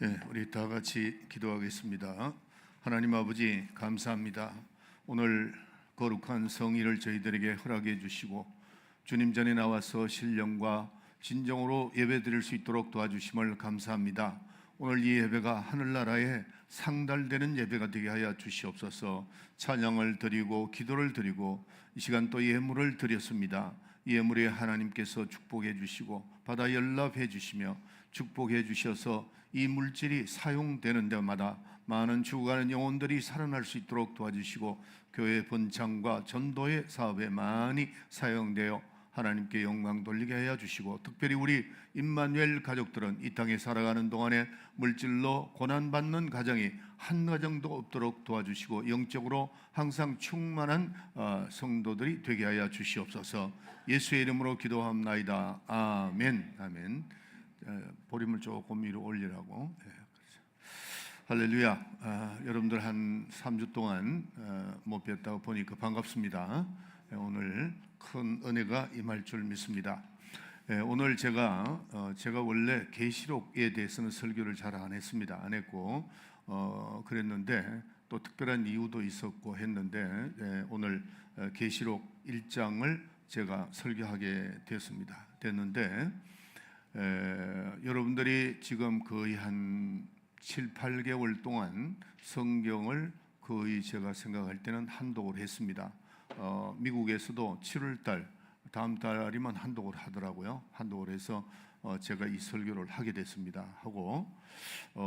네, 우리 다 같이 기도하겠습니다. 하나님 아버지 감사합니다. 오늘 거룩한 성일을 저희들에게 허락해 주시고 주님 전에 나와서 신령과 진정으로 예배드릴 수 있도록 도와주심을 감사합니다. 오늘 이 예배가 하늘나라에 상달되는 예배가 되게 하여 주시옵소서. 찬양을 드리고 기도를 드리고 이 시간 또 예물을 드렸습니다. 이 예물에 하나님께서 축복해 주시고 받아 연락해 주시며 축복해 주셔서 이 물질이 사용되는 데마다 많은 죽어가는 영혼들이 살아날 수 있도록 도와주시고 교회 번창과 전도의 사업에 많이 사용되어 하나님께 영광 돌리게 하여 주시고, 특별히 우리 임마누엘 가족들은 이 땅에 살아가는 동안에 물질로 고난받는 가정이 한 가정도 없도록 도와주시고 영적으로 항상 충만한 성도들이 되게 하여 주시옵소서. 예수의 이름으로 기도합나이다. 아멘. 아멘. 보림을 조금 위로 올리라고. 할렐루야. 여러분들 한 3주 동안 못 뵀다고 보니까 반갑습니다. 오늘 큰 은혜가 임할 줄 믿습니다. 오늘 제가 원래 계시록에 대해서는 설교를 잘 안 했습니다. 안 했고 그랬는데 또 특별한 이유도 있었고 했는데 오늘 계시록 1장을 제가 설교하게 됐는데 여러분들이 지금 거의 한 7, 8개월 동안 성경을 거의 제가 생각할 때는 한독을 했습니다. 미국에서도 7월달 다음 달이면 한독을 하더라고요. 한독을 해서 제가 이 설교를 하게 됐습니다. 하고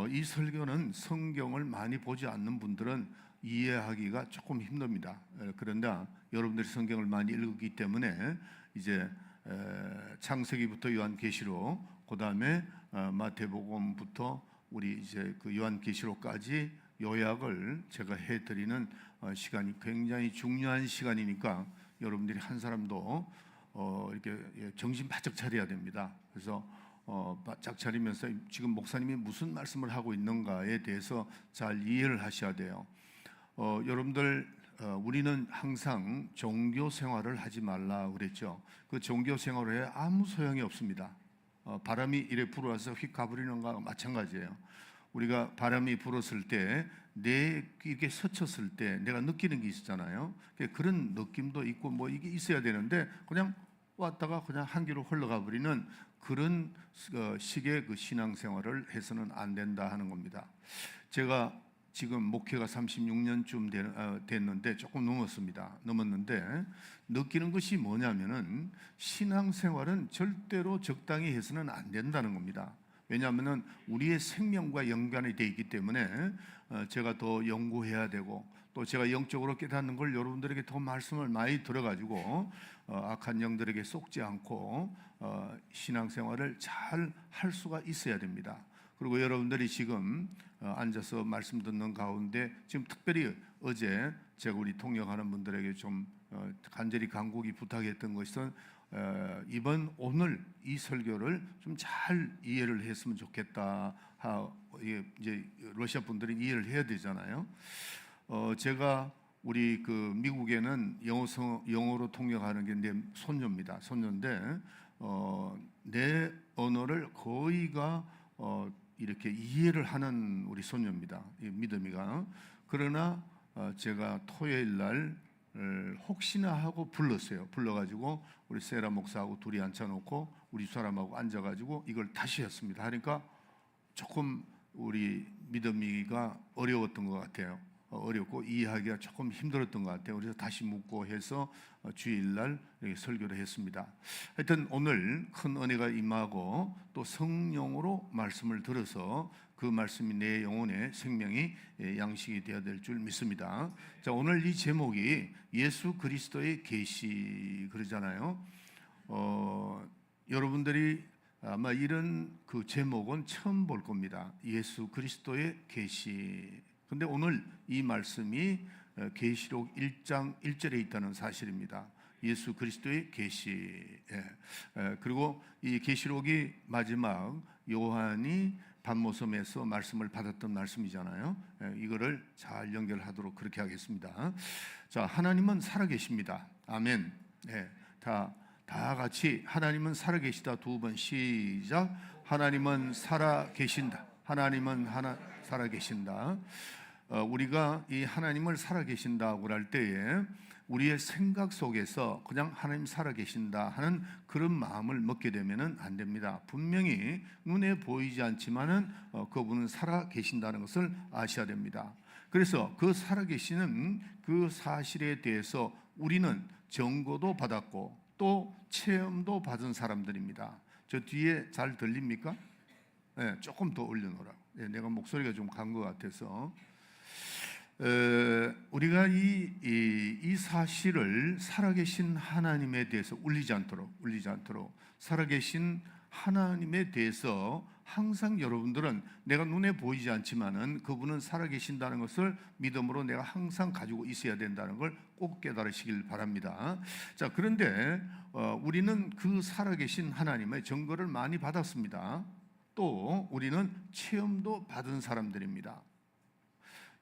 이 설교는 성경을 많이 보지 않는 분들은 이해하기가 조금 힘듭니다. 그런데 여러분들이 성경을 많이 읽었기 때문에 이제 창세기부터 요한계시록, 그 다음에 마태복음부터 우리 이제 그 요한계시록까지 요약을 제가 해드리는 시간이 굉장히 중요한 시간이니까 여러분들이 한 사람도 이렇게 정신 바짝 차려야 됩니다. 그래서 바짝 차리면서 지금 목사님이 무슨 말씀을 하고 있는가에 대해서 잘 이해를 하셔야 돼요. 여러분들 우리는 항상 종교 생활을 하지 말라 그랬죠. 그 종교 생활에 아무 소용이 없습니다. 바람이 이래 불어와서 휙 가버리는 거와 마찬가지예요. 우리가 바람이 불었을 때 이게 스쳤을 때 내가 느끼는 게 있었잖아요. 그런 느낌도 있고 뭐 이게 있어야 되는데 그냥 왔다가 그냥 한 길로 흘러가 버리는 그런 식의 그 신앙생활을 해서는 안 된다 하는 겁니다. 제가 지금 목회가 36년쯤 됐는데 조금 넘었는데 느끼는 것이 뭐냐면은 신앙생활은 절대로 적당히 해서는 안 된다는 겁니다. 왜냐하면 우리의 생명과 연관이 되어 있기 때문에 제가 더 연구해야 되고 또 제가 영적으로 깨닫는 걸 여러분들에게 더 말씀을 많이 들어가지고 악한 영들에게 속지 않고 신앙생활을 잘 할 수가 있어야 됩니다. 그리고 여러분들이 지금 앉아서 말씀 듣는 가운데 지금 특별히 어제 제가 우리 통역하는 분들에게 좀 간절히 간곡히 부탁했던 것은 오늘 이 설교를 좀 잘 이해를 했으면 좋겠다. 이제 러시아 분들이 이해를 해야 되잖아요. 제가 우리 그 미국에는 영어로 통역하는 게 내 손녀입니다. 손녀인데 내 언어를 거의가 이렇게 이해를 하는 우리 손녀입니다. 믿음이가. 그러나 제가 토요일 날 혹시나 하고 불러가지고 우리 세라 목사하고 둘이 앉혀놓고 우리 사람하고 앉아가지고 이걸 다시 했습니다. 하니까 조금 우리 믿음이가 어려웠던 것 같아요. 어렵고 이해하기가 조금 힘들었던 것 같아요. 그래서 다시 묻고 해서 주일날 이렇게 설교를 했습니다. 하여튼 오늘 큰 은혜가 임하고 또 성령으로 말씀을 들어서 그 말씀이 내 영혼의 생명이 양식이 되어야 될 줄 믿습니다. 자, 오늘 이 제목이 예수 그리스도의 계시 그러잖아요. 여러분들이 아마 이런 그 제목은 처음 볼 겁니다. 예수 그리스도의 계시. 근데 오늘 이 말씀이 계시록 1장 1절에 있다는 사실입니다. 예수 그리스도의 계시. 그리고 이 계시록이 마지막 요한이 반모섬에서 말씀을 받았던 말씀이잖아요. 이거를 잘 연결하도록 그렇게 하겠습니다. 자, 하나님은 살아계십니다. 아멘. 다 같이 하나님은 살아계시다 두 번 시작. 하나님은 살아계신다. 하나님은 살아계신다. 우리가 이 하나님을 살아계신다고 할 때에 우리의 생각 속에서 그냥 하나님 살아계신다 하는 그런 마음을 먹게 되면은 안 됩니다. 분명히 눈에 보이지 않지만은 그분은 살아계신다는 것을 아셔야 됩니다. 그래서 그 살아계시는 그 사실에 대해서 우리는 정보도 받았고 또 체험도 받은 사람들입니다. 저 뒤에 잘 들립니까? 네, 조금 더 올려놓으라고. 네, 내가 목소리가 좀 간 것 같아서. 우리가 이 사실을 살아계신 하나님에 대해서 울리지 않도록 살아계신 하나님에 대해서 항상 여러분들은 내가 눈에 보이지 않지만은 그분은 살아계신다는 것을 믿음으로 내가 항상 가지고 있어야 된다는 걸 꼭 깨달으시길 바랍니다. 자, 그런데 우리는 그 살아계신 하나님의 증거를 많이 받았습니다. 또 우리는 체험도 받은 사람들입니다.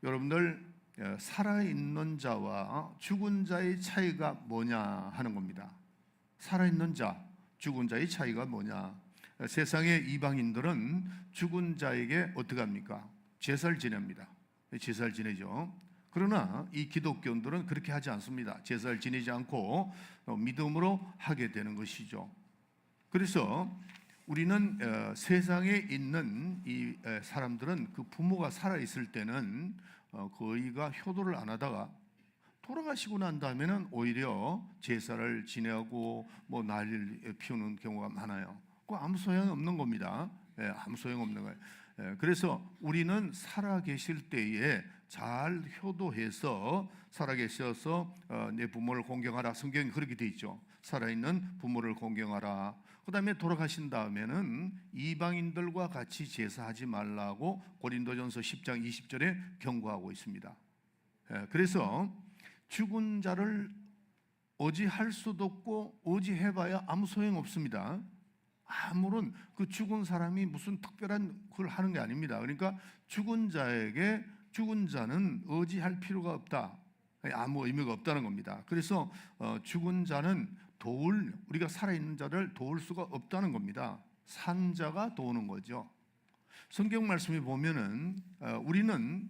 여러분들, 살아있는 자와 죽은 자의 차이가 뭐냐 하는 겁니다. 살아있는 자, 죽은 자의 차이가 뭐냐? 세상의 이방인들은 죽은 자에게 어떻게 합니까? 제사를 지냅니다. 제사를 지내죠. 그러나 이 기독교인들은 그렇게 하지 않습니다. 제사를 지내지 않고 믿음으로 하게 되는 것이죠. 그래서 우리는 세상에 있는 이 사람들은 그 부모가 살아있을 때는 거의가 효도를 안 하다가 돌아가시고 난 다음에는 오히려 제사를 지내고 뭐 난리를 피우는 경우가 많아요. 그 아무 소용 없는 겁니다. 아무 소용 없는 거예요. 그래서 우리는 살아계실 때에 잘 효도해서 살아계셔서 내 부모를 공경하라. 성경이 그렇게 돼 있죠. 살아있는 부모를 공경하라. 그 다음에 돌아가신 다음에는 이방인들과 같이 제사하지 말라고 고린도전서 10장 20절에 경고하고 있습니다. 그래서 죽은 자를 어지할 수도 없고 어지해봐야 아무 소용 없습니다. 아무런 그 죽은 사람이 무슨 특별한 걸 하는 게 아닙니다. 그러니까 죽은 자는 의지할 필요가 없다. 아무 의미가 없다는 겁니다. 그래서 죽은 자는 우리가 살아있는 자를 도울 수가 없다는 겁니다. 산 자가 도우는 거죠. 성경 말씀에 보면은 우리는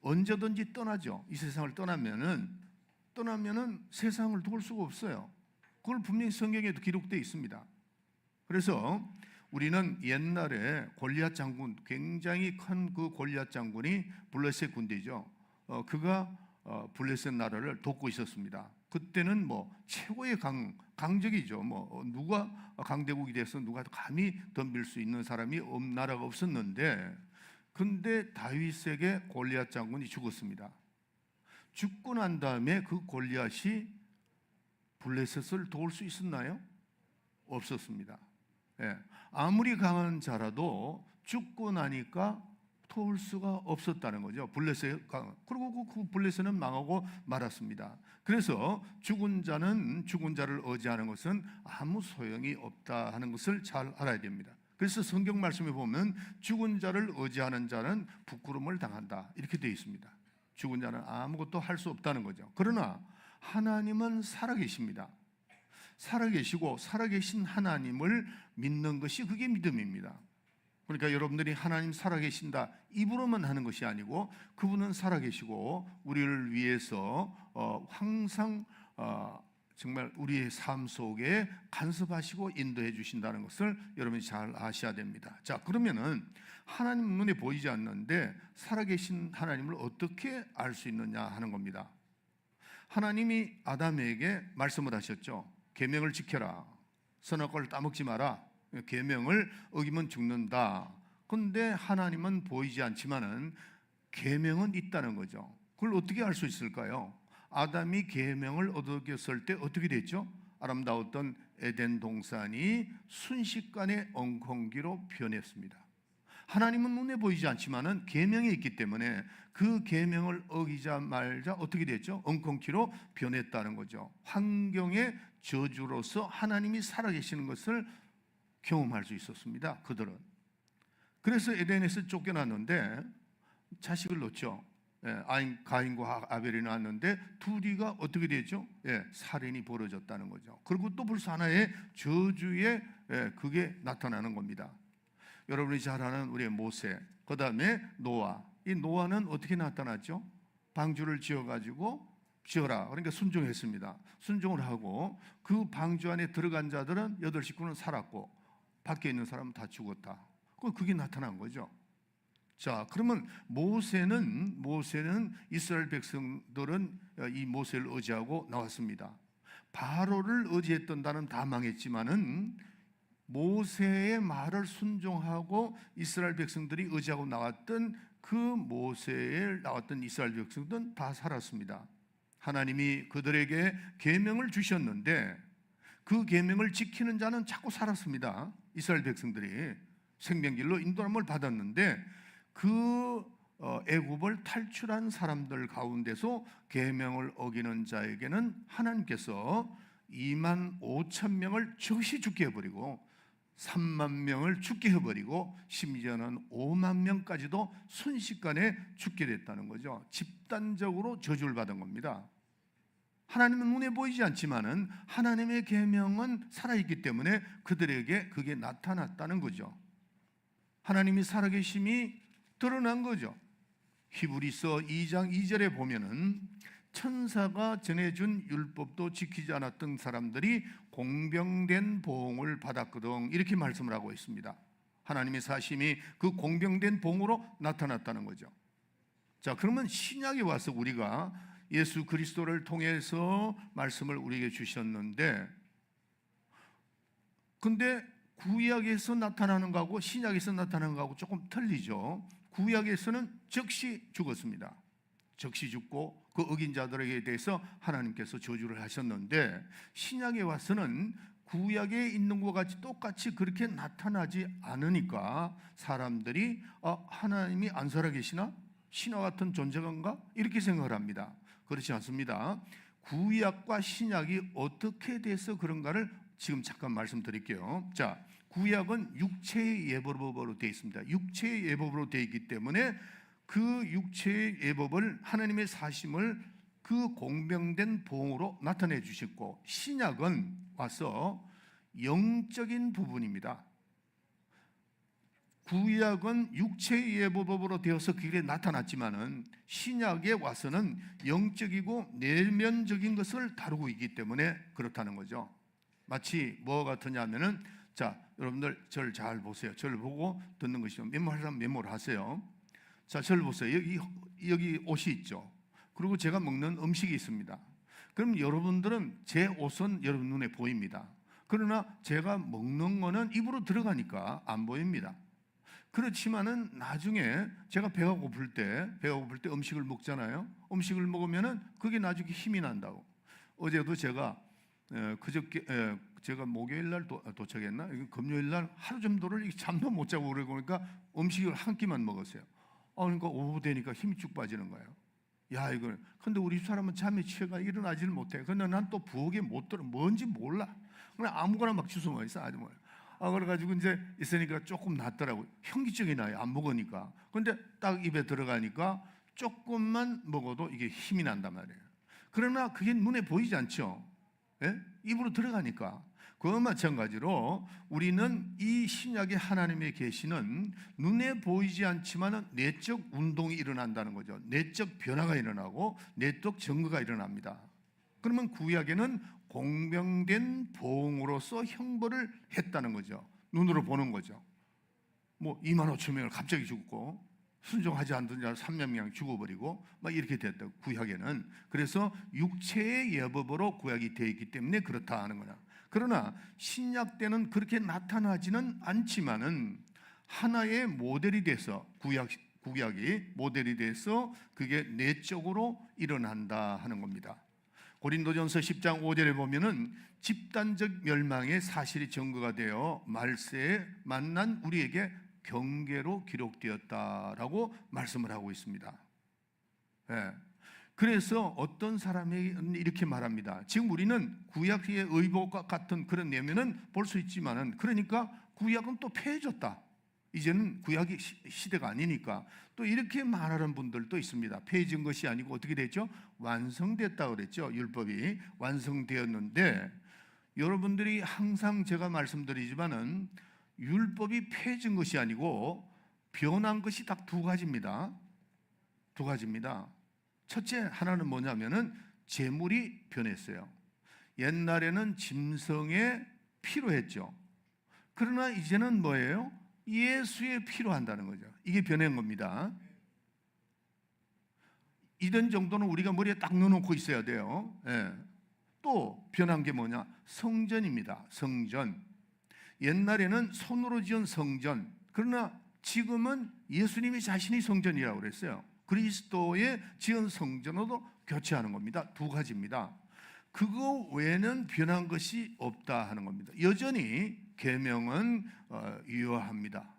언제든지 떠나죠. 이 세상을 떠나면은 세상을 도울 수가 없어요. 그걸 분명히 성경에도 기록되어 있습니다. 그래서 우리는 옛날에 골리앗 장군, 굉장히 큰 그 골리앗 장군이 블레셋 군대죠. 그가 블레셋 나라를 돕고 있었습니다. 그때는 뭐 최고의 강적이죠. 뭐 누가 강대국이 돼서 누가 감히 덤빌 수 있는 사람이 나라가 없었는데, 근데 다윗에게 골리앗 장군이 죽었습니다. 죽고 난 다음에 그 골리앗이 블레셋을 도울 수 있었나요? 없었습니다. 아무리 강한 자라도 죽고 나니까 도울 수가 없었다는 거죠. 그리고 그 블레셋은 망하고 말았습니다. 그래서 죽은 자를 의지하는 것은 아무 소용이 없다 하는 것을 잘 알아야 됩니다. 그래서 성경 말씀에 보면 죽은 자를 의지하는 자는 부끄러움을 당한다 이렇게 되어 있습니다. 죽은 자는 아무것도 할 수 없다는 거죠. 그러나 하나님은 살아계십니다. 살아계시고 살아계신 하나님을 믿는 것이 그게 믿음입니다. 그러니까 여러분들이 하나님 살아계신다 입으로만 하는 것이 아니고 그분은 살아계시고 우리를 위해서 항상 정말 우리의 삶 속에 간섭하시고 인도해 주신다는 것을 여러분이 잘 아셔야 됩니다. 자, 그러면은 하나님 눈에 보이지 않는데 살아계신 하나님을 어떻게 알 수 있느냐 하는 겁니다. 하나님이 아담에게 말씀을 하셨죠. 계명을 지켜라. 선악과를 따먹지 마라. 계명을 어기면 죽는다. 그런데 하나님은 보이지 않지만은 계명은 있다는 거죠. 그걸 어떻게 알 수 있을까요? 아담이 계명을 어겼을 때 어떻게 됐죠? 아름다웠던 에덴 동산이 순식간에 엉겅기로 변했습니다. 하나님은 눈에 보이지 않지만은 계명이 있기 때문에 그 계명을 어기자 말자 어떻게 됐죠? 엉겅퀴로 변했다는 거죠. 환경의 저주로서 하나님이 살아계시는 것을 경험할 수 있었습니다. 그들은. 그래서 에덴에서 쫓겨났는데 자식을 놓죠. 가인과 아벨이 낳았는데 둘이가 어떻게 되죠? 살인이 벌어졌다는 거죠. 그리고 또 벌써 하나의 저주의 그게 나타나는 겁니다. 여러분이 잘 아는 우리의 모세, 그 다음에 노아. 이 노아는 어떻게 나타났죠? 방주를 지어가지고 지어라, 그러니까 순종했습니다. 순종을 하고 그 방주 안에 들어간 자들은 8식구는 살았고 밖에 있는 사람은 다 죽었다. 그게 나타난 거죠. 자, 그러면 모세는 이스라엘 백성들은 이 모세를 의지하고 나왔습니다. 바로를 의지했던 나는 다 망했지만은 모세의 말을 순종하고 이스라엘 백성들이 의지하고 나왔던 그 모세에 나왔던 이스라엘 백성들은 다 살았습니다. 하나님이 그들에게 계명을 주셨는데 그 계명을 지키는 자는 자꾸 살았습니다. 이스라엘 백성들이 생명길로 인도함을 받았는데 그 애굽을 탈출한 사람들 가운데서 계명을 어기는 자에게는 하나님께서 2만 5천 명을 즉시 죽게 해버리고 3만 명을 죽게 해버리고 심지어는 5만 명까지도 순식간에 죽게 됐다는 거죠. 집단적으로 저주를 받은 겁니다. 하나님은 눈에 보이지 않지만은 하나님의 계명은 살아있기 때문에 그들에게 그게 나타났다는 거죠. 하나님이 살아계심이 드러난 거죠. 히브리서 2장 2절에 보면은 천사가 전해준 율법도 지키지 않았던 사람들이 공병된 보응을 받았거든, 이렇게 말씀을 하고 있습니다. 하나님의 사심이 그 공병된 보응으로 나타났다는 거죠. 자, 그러면 신약에 와서 우리가 예수 그리스도를 통해서 말씀을 우리에게 주셨는데, 근데 구약에서 나타나는 거하고 신약에서 나타나는 거하고 조금 틀리죠. 구약에서는 즉시 죽었습니다. 즉시 죽고 그 어긴 자들에게 대해서 하나님께서 저주를 하셨는데, 신약에 와서는 구약에 있는 것과 같이 똑같이 그렇게 나타나지 않으니까 사람들이 하나님이 안 살아계시나? 신화 같은 존재인가? 이렇게 생각을 합니다. 그렇지 않습니다. 구약과 신약이 어떻게 돼서 그런가를 지금 잠깐 말씀드릴게요. 자, 구약은 육체의 예법으로 되어 있습니다. 육체의 예법으로 되어 있기 때문에 그 육체의 예법을, 하나님의 사심을 그 공병된 보응으로 나타내 주셨고, 신약은 와서 영적인 부분입니다. 구약은 육체의 예법으로 되어서 그게 나타났지만은 신약에 와서는 영적이고 내면적인 것을 다루고 있기 때문에 그렇다는 거죠. 마치 뭐 같으냐면은, 자, 여러분들 저를 잘 보세요. 저를 보고 듣는 것이죠. 메모하려면 메모를 하세요. 자, 저를 보세요. 여기 옷이 있죠. 그리고 제가 먹는 음식이 있습니다. 그럼 여러분들은 제 옷은 여러분 눈에 보입니다. 그러나 제가 먹는 거는 입으로 들어가니까 안 보입니다. 그렇지만은 나중에 제가 배가 고플 때 음식을 먹잖아요. 음식을 먹으면은 그게 나중에 힘이 난다고. 어제도 제가 제가 목요일 날 도착했나? 금요일 날 하루 정도를 잠도 못 자고 그러니까 음식을 한 끼만 먹었어요. 그러니까 오후 되니까 힘이 쭉 빠지는 거예요. 야, 이걸. 근데 우리 사람은 잠에 취해가 일어나지를 못해. 근데 난 또 부엌에 못 들어. 뭔지 몰라. 그냥 아무거나 막 주워 먹어 있어. 아주 뭐. 그래가지고 이제 있으니까 조금 낫더라고요. 현기증이 나요. 안 먹으니까. 근데 딱 입에 들어가니까 조금만 먹어도 이게 힘이 난단 말이에요. 그러나 그게 눈에 보이지 않죠. 예? 입으로 들어가니까. 그와 마찬가지로 우리는 이 신약의 하나님의 계시는 눈에 보이지 않지만 내적 운동이 일어난다는 거죠. 내적 변화가 일어나고 내적 증거가 일어납니다. 그러면 구약에는 공병된 보응으로서 형벌을 했다는 거죠. 눈으로 보는 거죠. 뭐 2만 5천 명을 갑자기 죽고 순종하지 않던 자를 3만 명 죽어버리고 막 이렇게 됐다, 구약에는. 그래서 육체의 예법으로 구약이 되어 있기 때문에 그렇다 하는 거야. 그러나 신약 때는 그렇게 나타나지는 않지만은 하나의 모델이 돼서 구약이 모델이 돼서 그게 내적으로 일어난다 하는 겁니다. 고린도전서 10장 5절에 보면은 집단적 멸망의 사실이 증거가 되어 말세에 만난 우리에게 경계로 기록되었다라고 말씀을 하고 있습니다. 예. 그래서 어떤 사람이 이렇게 말합니다. 지금 우리는 구약의 의복과 같은 그런 내면은 볼 수 있지만은, 그러니까 구약은 또 폐해졌다. 이제는 구약의 시대가 아니니까. 또 이렇게 말하는 분들도 있습니다. 폐해진 것이 아니고 어떻게 됐죠? 완성됐다고 그랬죠. 율법이 완성되었는데, 여러분들이 항상 제가 말씀드리지만은 율법이 폐해진 것이 아니고 변한 것이 딱 두 가지입니다. 두 가지입니다. 첫째 하나는 뭐냐면은 제물이 변했어요. 옛날에는 짐승의 피로 했죠. 그러나 이제는 뭐예요? 예수의 피로 한다는 거죠. 이게 변한 겁니다. 이런 정도는 우리가 머리에 딱 넣어놓고 있어야 돼요. 예. 또 변한 게 뭐냐? 성전입니다. 성전. 옛날에는 손으로 지은 성전, 그러나 지금은 예수님이 자신이 성전이라고 그랬어요. 그리스도의 지은 성전으로 교체하는 겁니다. 두 가지입니다. 그거 외에는 변한 것이 없다 하는 겁니다. 여전히 계명은 유효합니다.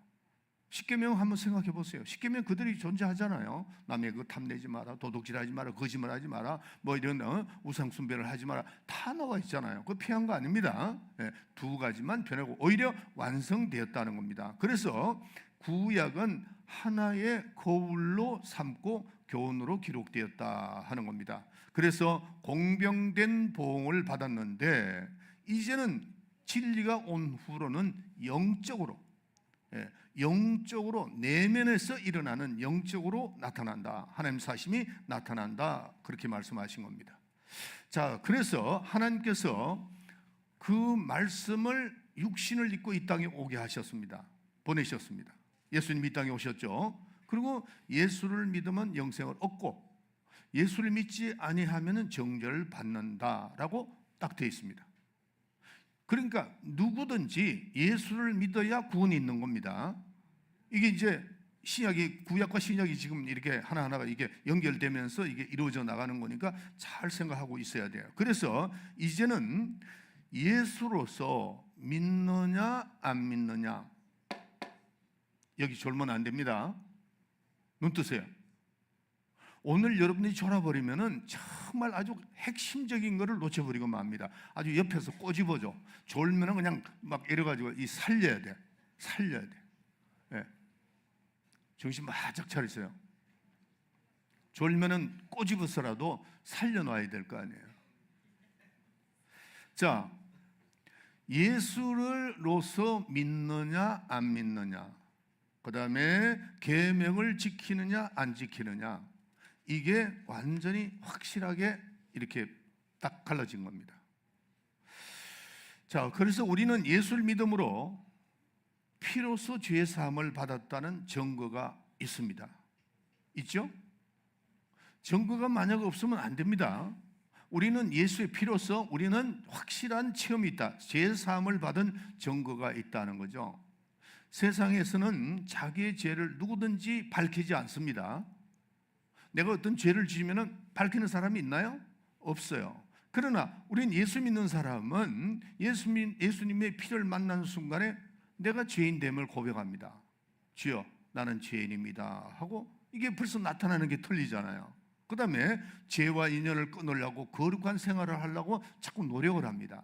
십계명 한번 생각해 보세요. 십계명 그들이 존재하잖아요. 남의 그 탐내지 마라, 도둑질하지 마라, 거짓말하지 마라, 뭐 이런 우상 숭배를 하지 마라, 다 나와 있잖아요. 그거 피한 거 아닙니다. 네, 두 가지만 변하고 오히려 완성되었다는 겁니다. 그래서 구약은 하나의 거울로 삼고 교훈으로 기록되었다 하는 겁니다. 그래서 공병된 보응을 받았는데 이제는 진리가 온 후로는 영적으로 내면에서 일어나는 영적으로 나타난다. 하나님 사심이 나타난다. 그렇게 말씀하신 겁니다. 자, 그래서 하나님께서 그 말씀을 육신을 입고 이 땅에 오게 하셨습니다. 보내셨습니다. 예수님이 이 땅에 오셨죠. 그리고 예수를 믿으면 영생을 얻고 예수를 믿지 아니하면 정죄를 받는다라고 딱 되어 있습니다. 그러니까 누구든지 예수를 믿어야 구원이 있는 겁니다. 이게 이제 신약이, 구약과 신약이 지금 이렇게 하나하나가 이게 연결되면서 이게 이루어져 나가는 거니까 잘 생각하고 있어야 돼요. 그래서 이제는 예수로서 믿느냐 안 믿느냐, 여기 졸면 안 됩니다. 눈 뜨세요. 오늘 여러분이 졸아버리면은 정말 아주 핵심적인 것을 놓쳐버리고 맙니다. 아주 옆에서 꼬집어줘. 졸면은 그냥 막 이래가지고 살려야 돼. 네. 정신 바짝 차리세요. 졸면은 꼬집어서라도 살려놔야 될 거 아니에요. 자, 예수를로서 믿느냐 안 믿느냐, 그 다음에 계명을 지키느냐 안 지키느냐, 이게 완전히 확실하게 이렇게 딱 갈라진 겁니다. 자, 그래서 우리는 예수를 믿음으로 피로써 죄 사함을 받았다는 증거가 있습니다. 있죠? 증거가 만약 없으면 안 됩니다. 우리는 예수의 피로써 우리는 확실한 체험이 있다. 죄 사함을 받은 증거가 있다는 거죠. 세상에서는 자기의 죄를 누구든지 밝히지 않습니다. 내가 어떤 죄를 지으면 밝히는 사람이 있나요? 없어요. 그러나 우리는 예수 믿는 사람은 예수님의 피를 만나는 순간에 내가 죄인됨을 고백합니다. 주여, 나는 죄인입니다 하고, 이게 벌써 나타나는 게 틀리잖아요. 그 다음에 죄와 인연을 끊으려고 거룩한 생활을 하려고 자꾸 노력을 합니다.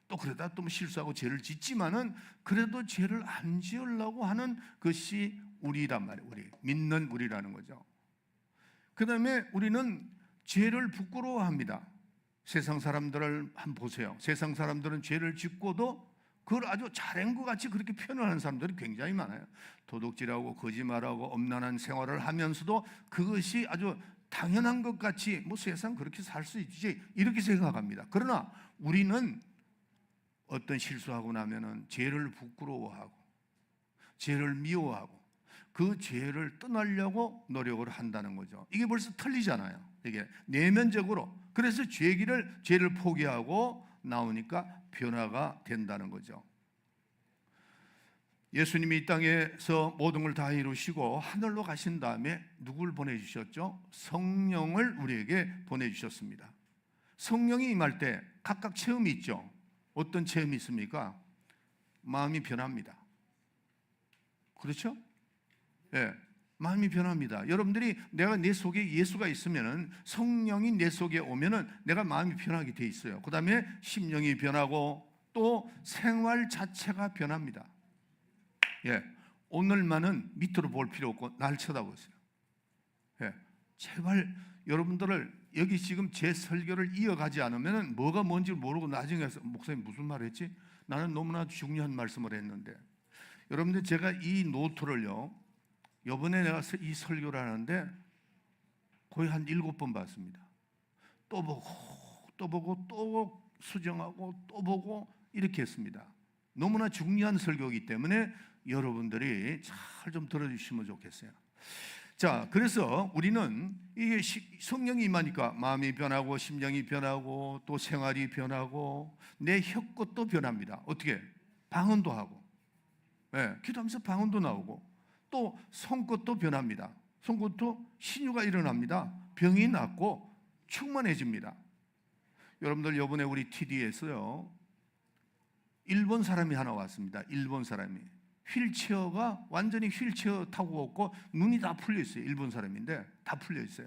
또 그러다 또 실수하고 죄를 짓지만은 그래도 죄를 안 지으려고 하는 것이 우리란 말이에요. 우리 믿는 우리라는 거죠. 그 다음에 우리는 죄를 부끄러워합니다. 세상 사람들을 한번 보세요. 세상 사람들은 죄를 짓고도 그걸 아주 잘한 것 같이 그렇게 표현하는 사람들이 굉장히 많아요. 도둑질하고 거짓말하고 엄란한 생활을 하면서도 그것이 아주 당연한 것 같이 뭐 세상 그렇게 살 수 있지 이렇게 생각합니다. 그러나 우리는 어떤 실수하고 나면은 죄를 부끄러워하고 죄를 미워하고 그 죄를 떠나려고 노력을 한다는 거죠. 이게 벌써 틀리잖아요. 이게 내면적으로. 그래서 죄를 포기하고 나오니까 변화가 된다는 거죠. 예수님이 이 땅에서 모든 걸 다 이루시고 하늘로 가신 다음에 누굴 보내주셨죠? 성령을 우리에게 보내주셨습니다. 성령이 임할 때 각각 체험이 있죠. 어떤 체험이 있습니까? 마음이 변합니다. 그렇죠? 예, 마음이 변합니다. 여러분들이 내가 내 속에 예수가 있으면은, 성령이 내 속에 오면은 내가 마음이 변하게 돼 있어요. 그 다음에 심령이 변하고 또 생활 자체가 변합니다. 예, 오늘만은 밑으로 볼 필요 없고 날 쳐다보세요. 예, 제발 여러분들을 여기 지금 제 설교를 이어가지 않으면은 뭐가 뭔지 모르고 나중에 목사님 무슨 말 했지? 나는 너무나 중요한 말씀을 했는데. 여러분들 제가 이 노트를요, 이번에 내가 이 설교를 하는데 거의 한 7번 봤습니다. 또 보고 또 보고 또 수정하고 또 보고 이렇게 했습니다. 너무나 중요한 설교이기 때문에 여러분들이 잘 좀 들어주시면 좋겠어요. 자, 그래서 우리는 이게 성령이 임하니까 마음이 변하고 심령이 변하고 또 생활이 변하고 내 혀끝도 변합니다. 어떻게? 방언도 하고, 기도하면서 방언도 나오고, 또 손끝도 변합니다. 손끝도 신유가 일어납니다. 병이 낫고 충만해집니다. 여러분들 이번에 우리 TD에서요, 일본 사람이 하나 왔습니다. 일본 사람이 휠체어가 완전히 휠체어 타고 왔고 눈이 다 풀려 있어요. 일본 사람인데 다 풀려 있어요.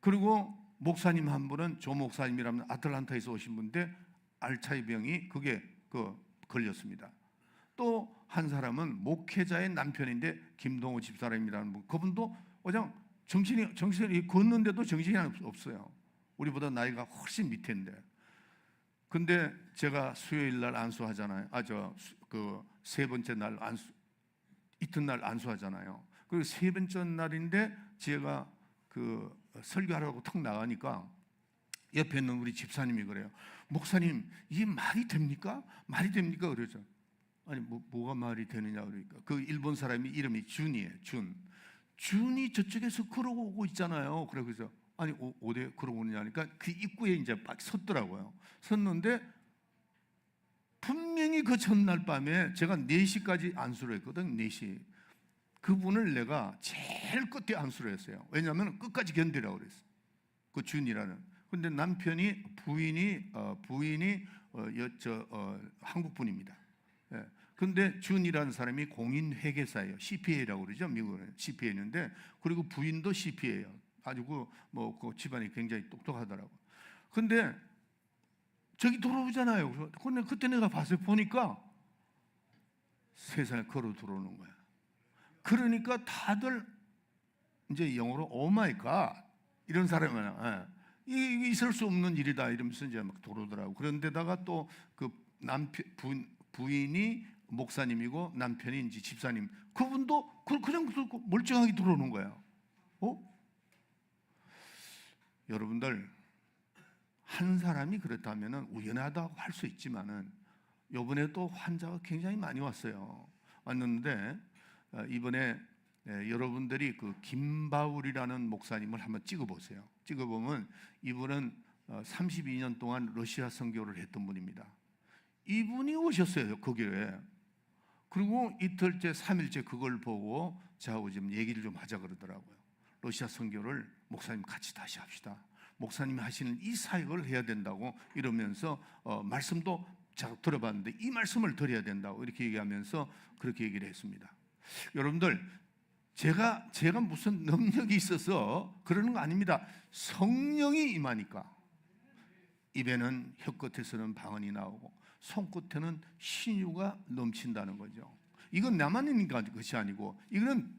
그리고 목사님 한 분은 조 목사님이라면 아틀란타에서 오신 분인데 알츠하이머 병이 그게 걸렸습니다. 또 한 사람은 목회자의 남편인데 김동호 집사람이라는 분, 그분도 그냥 정신이 걷는데도 정신이 없어요. 우리보다 나이가 훨씬 밑인데. 근데 제가 수요일 날 안수하잖아요. 세 번째 날 이튿날 안수하잖아요. 그리고 세 번째 날인데 제가 설교하라고 턱 나가니까 옆에 있는 우리 집사님이 그래요. 목사님, 이게 말이 됩니까? 말이 됩니까? 그러죠. 아니, 뭐가 말이 되느냐 그러니까 그 일본 사람이 이름이 준이에요. 준이 저쪽에서 걸어오고 있잖아요. 그래서 아니 어디 걸어오느냐 하니까 그 입구에 이제 막 섰더라고요. 섰는데 분명히 그 전날 밤에 제가 4시까지 안수를 했거든. 4시. 그분을 내가 제일 끝에 안수를 했어요. 왜냐하면 끝까지 견디라고 그랬어요. 그 준이라는. 근데 부인이 한국 분입니다. 근데 준이라는 사람이 공인회계사예요. CPA라고 그러죠. 미국은 CPA인데, 그리고 부인도 CPA예요. 아주 그 집안이 굉장히 똑똑하더라고. 근데 저기 들어오잖아요. 근데 그때 내가 봤어요. 보니까 세상에 걸어 들어오는 거야. 그러니까 다들 이제 영어로 오 마이 갓 이런 사람은 이게 있을 수 없는 일이다 이러면서 이제 막 들어오더라고. 그런데다가 또 그 부인이 목사님이고 남편이 이제 집사님, 그분도 그냥 멀쩡하게 들어오는 거예요. 여러분들, 한 사람이 그렇다면 우연하다고 할 수 있지만은 이번에도 환자가 굉장히 많이 왔는데 이번에 여러분들이 그 김바울이라는 목사님을 한번 찍어보세요. 찍어보면 이분은 32년 동안 러시아 선교를 했던 분입니다. 이분이 오셨어요, 거기에. 그리고 이틀째, 3일째 그걸 보고 저하고 좀 얘기를 좀 하자 그러더라고요. 러시아 선교를 목사님 같이 다시 합시다. 목사님이 하시는 이 사역을 해야 된다고 이러면서 말씀도 제가 들어봤는데 이 말씀을 드려야 된다고 이렇게 얘기하면서 그렇게 얘기를 했습니다. 여러분들, 제가 무슨 능력이 있어서 그러는 거 아닙니다. 성령이 임하니까 입에는, 혀끝에서는 방언이 나오고 손끝에는 신유가 넘친다는 거죠. 이건 나만 있는 것이 아니고 이거는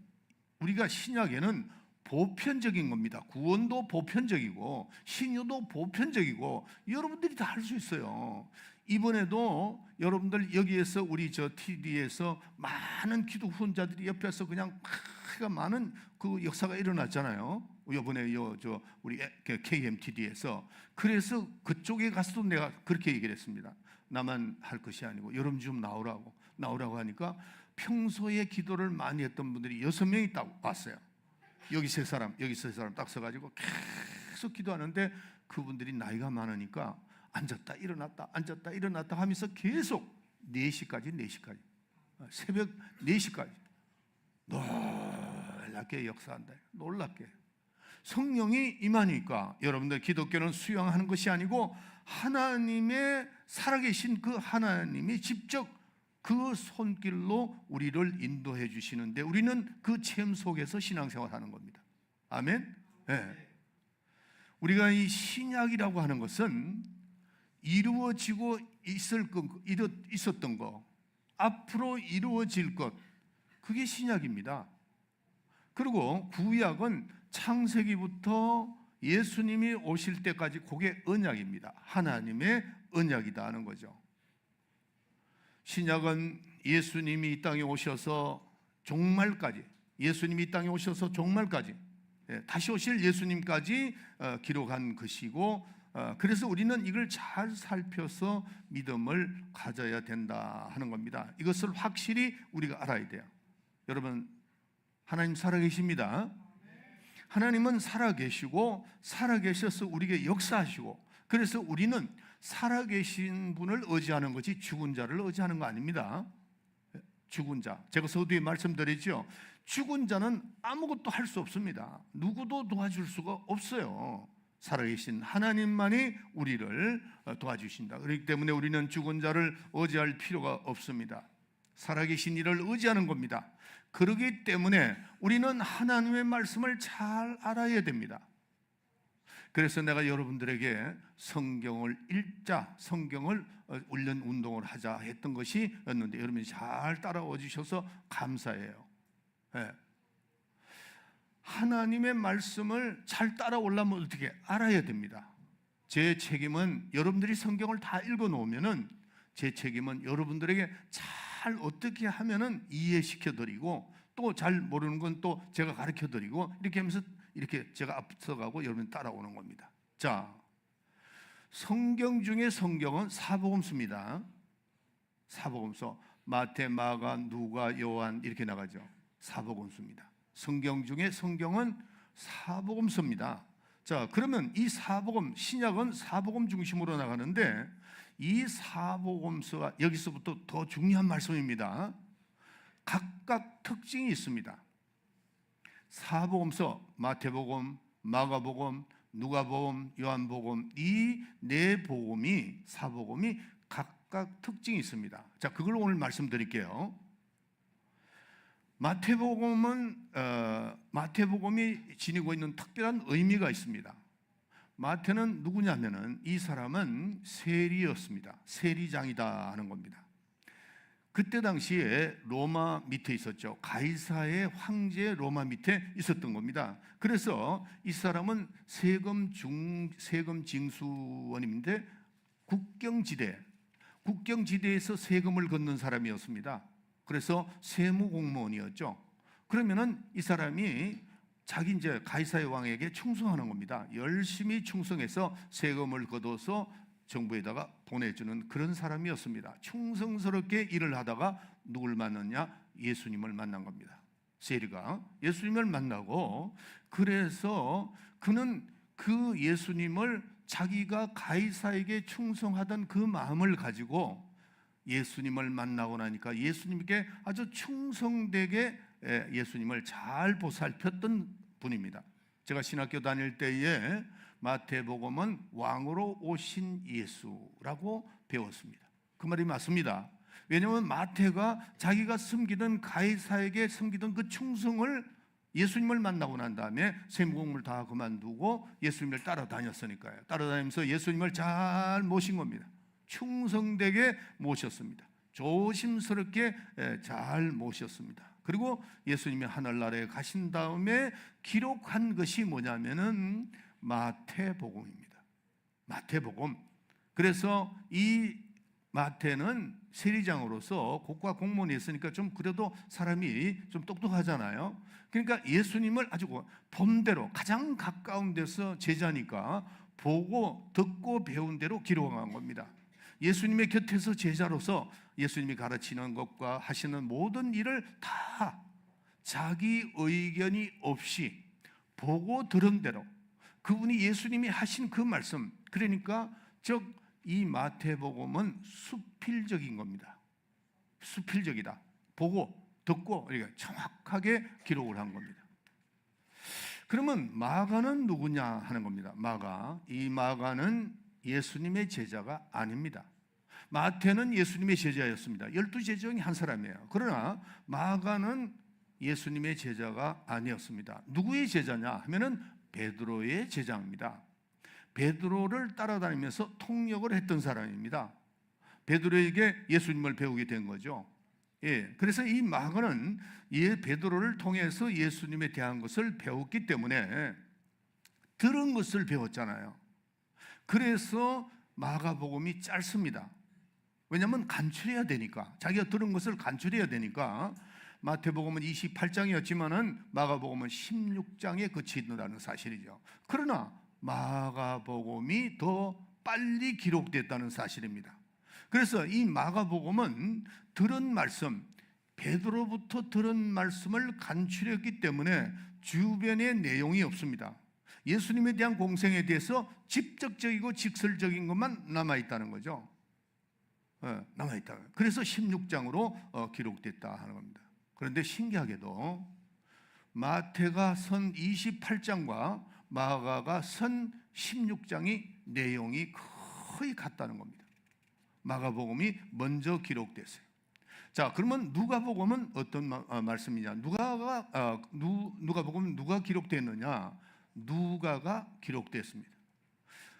우리가 신약에는 보편적인 겁니다. 구원도 보편적이고 신유도 보편적이고 여러분들이 다 할 수 있어요. 이번에도 여러분들 여기에서 우리 TD에서 많은 기도 후원자들이 옆에서 그냥 많은 그 역사가 일어났잖아요. 이번에 우리 KMTD에서. 그래서 그쪽에 가서도 내가 그렇게 얘기를 했습니다. 나만 할 것이 아니고 여러분 좀 나오라고 하니까 평소에 기도를 많이 했던 분들이 6명이 딱 왔어요. 여기 3사람, 여기 3사람 딱 서가지고 계속 기도하는데 그분들이 나이가 많으니까 앉았다 일어났다 하면서 계속 4시까지 새벽 4시까지 놀랍게 역사한다. 놀랍게 성령이 임하니까 여러분들, 기독교는 수용하는 것이 아니고 하나님의 살아계신 그 하나님이 직접 그 손길로 우리를 인도해 주시는데 우리는 그 체험 속에서 신앙생활 하는 겁니다. 아멘. 네. 우리가 이 신약이라고 하는 것은 이루어지고 있었던 것, 앞으로 이루어질 것, 그게 신약입니다. 그리고 구약은 창세기부터 예수님이 오실 때까지 그게 언약입니다. 하나님의 언약이다 하는 거죠. 신약은 예수님이 이 땅에 오셔서 종말까지, 예수님이 이 땅에 오셔서 종말까지, 다시 오실 예수님까지 기록한 것이고, 그래서 우리는 이걸 잘 살펴서 믿음을 가져야 된다 하는 겁니다. 이것을 확실히 우리가 알아야 돼요. 여러분, 하나님 살아계십니다. 하나님은 살아계시고 살아계셔서 우리에게 역사하시고, 그래서 우리는 살아계신 분을 의지하는 것이 죽은 자를 의지하는 거 아닙니다. 죽은 자, 제가 서두에 말씀드렸죠. 죽은 자는 아무것도 할 수 없습니다. 누구도 도와줄 수가 없어요. 살아계신 하나님만이 우리를 도와주신다. 그렇기 때문에 우리는 죽은 자를 의지할 필요가 없습니다. 살아계신 이를 의지하는 겁니다. 그렇기 때문에 우리는 하나님의 말씀을 잘 알아야 됩니다. 그래서 내가 여러분들에게 성경을 읽자, 성경을 읽는 운동을 하자 했던 것이었는데, 여러분이 잘 따라와 주셔서 감사해요. 네. 하나님의 말씀을 잘 따라오려면 어떻게 알아야 됩니다. 제 책임은 여러분들이 성경을 다 읽어놓으면은, 제 책임은 여러분들에게 잘 어떻게 하면은 이해시켜드리고, 또 잘 모르는 건 또 제가 가르쳐드리고, 이렇게 하면서 이렇게 제가 앞서가고 여러분 따라오는 겁니다. 자, 성경 중에 성경은 사복음서입니다. 사복음서, 마태, 마가, 누가, 요한 이렇게 나가죠. 사복음서입니다. 성경 중에 성경은 사복음서입니다. 자, 그러면 이 사복음, 신약은 사복음 중심으로 나가는데, 이 사복음서가 여기서부터 더 중요한 말씀입니다. 각각 특징이 있습니다. 사복음서, 마태복음, 마가복음, 누가복음, 요한복음, 이 네 복음이, 사복음이 각각 특징이 있습니다. 자, 그걸 오늘 말씀드릴게요. 마태복음이 지니고 있는 특별한 의미가 있습니다. 마태는 누구냐면은, 이 사람은 세리였습니다. 세리장이다 하는 겁니다. 그때 당시에 로마 밑에 있었죠. 가이사의 황제 로마 밑에 있었던 겁니다. 그래서 이 사람은 세금 징수원인데, 국경지대에서 세금을 걷는 사람이었습니다. 그래서 세무공무원이었죠. 그러면은 이 사람이 자기 이제 가이사의 왕에게 충성하는 겁니다. 열심히 충성해서 세금을 걷어서 정부에다가 보내주는 그런 사람이었습니다. 충성스럽게 일을 하다가 누굴 만났냐? 예수님을 만난 겁니다. 세리가 예수님을 만나고, 그래서 그는 그 예수님을, 자기가 가이사에게 충성하던 그 마음을 가지고 예수님을 만나고 나니까 예수님께 아주 충성되게 예수님을 잘 보살폈던 분입니다. 제가 신학교 다닐 때에 마태복음은 왕으로 오신 예수라고 배웠습니다. 그 말이 맞습니다. 왜냐하면 마태가 자기가 섬기던 가이사에게 섬기던 그 충성을, 예수님을 만나고 난 다음에 세무공무를 다 그만두고 예수님을 따라다녔으니까요. 따라다니면서 예수님을 잘 모신 겁니다. 충성되게 모셨습니다. 조심스럽게 잘 모셨습니다. 그리고 예수님이 하늘나라에 가신 다음에 기록한 것이 뭐냐면은 마태복음입니다. 마태복음. 그래서 이 마태는 세리장으로서 국가 공무원이 있으니까 좀 그래도 사람이 좀 똑똑하잖아요. 그러니까 예수님을 아주 본대로, 가장 가까운 데서 제자니까 보고 듣고 배운 대로 기록한 겁니다. 예수님의 곁에서 제자로서 예수님이 가르치는 것과 하시는 모든 일을 다 자기 의견이 없이 보고 들은 대로, 그분이 예수님이 하신 그 말씀, 그러니까 즉 이 마태복음은 수필적인 겁니다. 수필적이다. 보고 듣고 이렇게 정확하게 기록을 한 겁니다. 그러면 마가는 누구냐 하는 겁니다. 마가, 이 마가는 예수님의 제자가 아닙니다. 마태는 예수님의 제자였습니다. 12제자 중에 한 사람이에요. 그러나 마가는 예수님의 제자가 아니었습니다. 누구의 제자냐 하면은 베드로의 제자입니다. 베드로를 따라다니면서 통역을 했던 사람입니다. 베드로에게 예수님을 배우게 된 거죠. 예, 그래서 이 마가는 베드로를 통해서 예수님에 대한 것을 배웠기 때문에 들은 것을 배웠잖아요. 그래서 마가복음이 짧습니다. 왜냐하면 간추려야 되니까, 자기가 들은 것을 간추려야 되니까. 마태복음은 28장이었지만은 마가복음은 16장에 그친다는 사실이죠. 그러나 마가복음이 더 빨리 기록됐다는 사실입니다. 그래서 이 마가복음은 들은 말씀, 베드로부터 들은 말씀을 간추렸기 때문에 주변에 내용이 없습니다. 예수님에 대한 공생에 대해서 직접적이고 직설적인 것만 남아있다는 거죠. 남아있다. 그래서 16장으로 기록됐다 하는 겁니다. 그런데 신기하게도 마태가 선 28장과 마가가 선 16장이 내용이 거의 같다는 겁니다. 마가복음이 먼저 기록됐어요. 자, 그러면 누가복음은 어떤 말씀이냐? 누가복음은 누가 기록됐느냐? 누가가 기록됐습니다.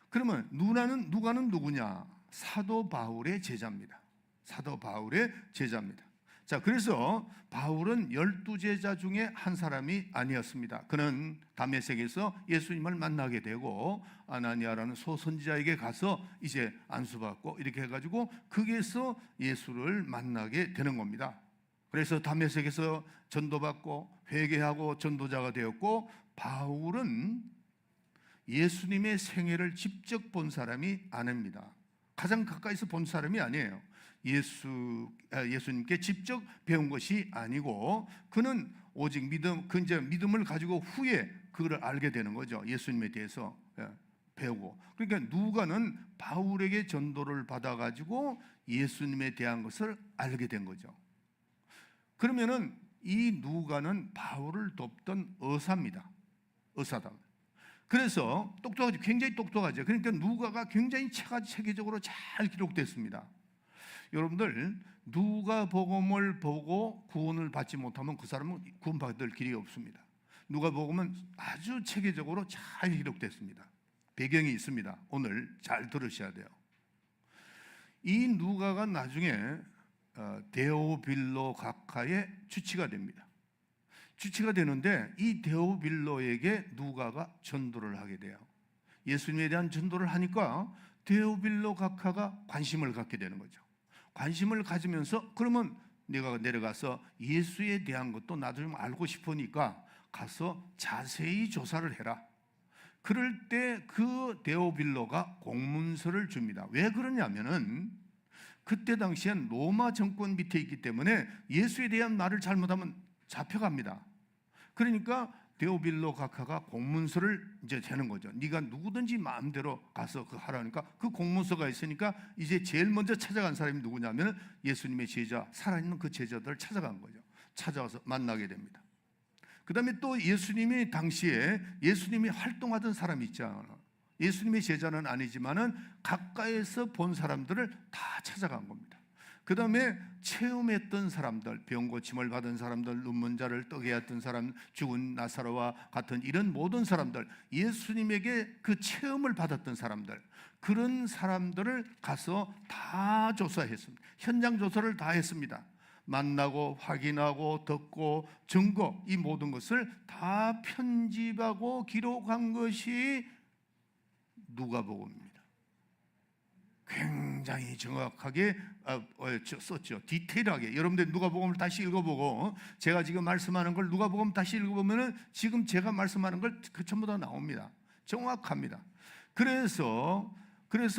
그러면 누가는 누구냐? 사도 바울의 제자입니다. 사도 바울의 제자입니다. 자, 그래서 바울은 12제자 중에 한 사람이 아니었습니다. 그는 다메섹에서 예수님을 만나게 되고 아나니아라는 소선지자에게 가서 이제 안수받고 이렇게 해가지고 거기에서 예수를 만나게 되는 겁니다. 그래서 다메섹에서 전도받고 회개하고 전도자가 되었고, 바울은 예수님의 생애를 직접 본 사람이 아닙니다. 가장 가까이서 본 사람이 아니에요. 예수님께 직접 배운 것이 아니고, 그는 오직 믿음을 가지고 후에 그걸 알게 되는 거죠. 예수님에 대해서 배우고. 그러니까 누가는 바울에게 전도를 받아가지고 예수님에 대한 것을 알게 된 거죠. 그러면은 이 누가는 바울을 돕던 의사입니다. 의사다. 그래서 똑똑하죠. 굉장히 똑똑하죠. 그러니까 누가가 굉장히 체계적으로 잘 기록됐습니다. 여러분들, 누가복음을 보고 구원을 받지 못하면 그 사람은 구원받을 길이 없습니다. 누가복음은 아주 체계적으로 잘 기록됐습니다. 배경이 있습니다. 오늘 잘 들으셔야 돼요. 이 누가가 나중에 데오빌로 각하의 주치가 됩니다. 주치가 되는데 이 데오빌로에게 누가가 전도를 하게 돼요. 예수님에 대한 전도를 하니까 데오빌로 각하가 관심을 갖게 되는 거죠. 관심을 가지면서 그러면 내가 내려가서 예수에 대한 것도 나도 좀 알고 싶으니까 가서 자세히 조사를 해라. 그럴 때 그 데오빌로가 공문서를 줍니다. 왜 그러냐면은 그때 당시엔 로마 정권 밑에 있기 때문에 예수에 대한 말을 잘못하면 잡혀갑니다. 그러니까 데오빌로 각하가 공문서를 이제 재는 거죠. 네가 누구든지 마음대로 가서 그 하라니까 그 공문서가 있으니까 이제 제일 먼저 찾아간 사람이 누구냐면 예수님의 제자, 살아있는 그 제자들을 찾아간 거죠. 찾아와서 만나게 됩니다. 그 다음에 또 예수님이 당시에 예수님이 활동하던 사람이 있잖아요. 예수님의 제자는 아니지만은 가까이서 본 사람들을 다 찾아간 겁니다. 그 다음에 체험했던 사람들, 병 고침을 받은 사람들, 눈먼 자를 뜨게 했던 사람, 죽은 나사로와 같은 이런 모든 사람들, 예수님에게 그 체험을 받았던 사람들, 그런 사람들을 가서 다 조사했습니다. 현장 조사를 다 했습니다. 만나고 확인하고 듣고 증거, 이 모든 것을 다 편집하고 기록한 것이 누가복음입니다. 굉장히 정확하게 썼죠. 디테일하게. 여러분들 누가복음을 다시 읽어보고 제가 지금 말씀하는 걸 누가복음 다시 읽어보면은 지금 제가 말씀하는 걸 그 전부 다 나옵니다. 정확합니다. 그래서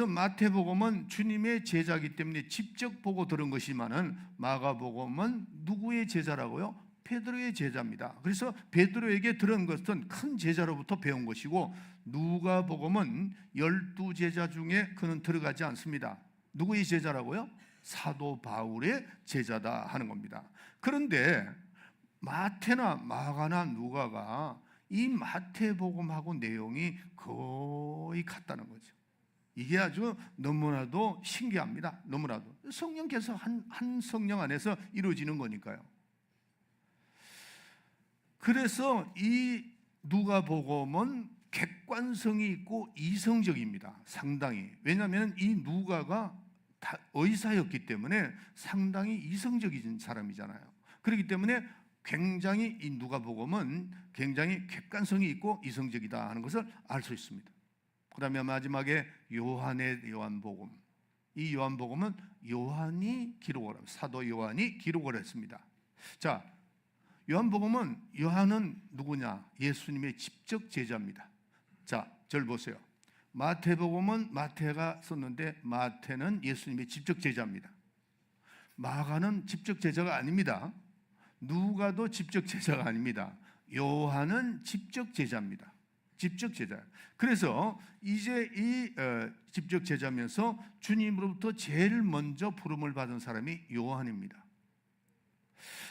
마태복음은 주님의 제자이기 때문에 직접 보고 들은 것이지만은 마가복음은 누구의 제자라고요? 베드로의 제자입니다. 그래서 베드로에게 들은 것은 큰 제자로부터 배운 것이고, 누가복음은 12제자 중에 그는 들어가지 않습니다. 누구의 제자라고요? 사도 바울의 제자다 하는 겁니다. 그런데 마태나 마가나 누가가 이 마태복음하고 내용이 거의 같다는 거죠. 이게 아주 너무나도 신기합니다. 너무나도 성령께서 한 성령 안에서 이루어지는 거니까요. 그래서 이 누가복음은 객관성이 있고 이성적입니다. 상당히. 왜냐하면 이 누가가 의사였기 때문에 상당히 이성적인 사람이잖아요. 그렇기 때문에 굉장히 이 누가복음은 굉장히 객관성이 있고 이성적이다 하는 것을 알 수 있습니다. 그 다음에 마지막에 요한복음. 이 요한복음은 요한이 기록을 합니다. 사도 요한이 기록을 했습니다. 자, 요한복음은 요한은 누구냐? 예수님의 직접 제자입니다. 자, 저를 보세요. 마태복음은 마태가 썼는데 마태는 예수님의 직접 제자입니다. 마가는 직접 제자가 아닙니다. 누가도 직접 제자가 아닙니다. 요한은 직접 제자입니다. 직접 제자. 그래서 이제 이 직접 제자면서 주님으로부터 제일 먼저 부름을 받은 사람이 요한입니다.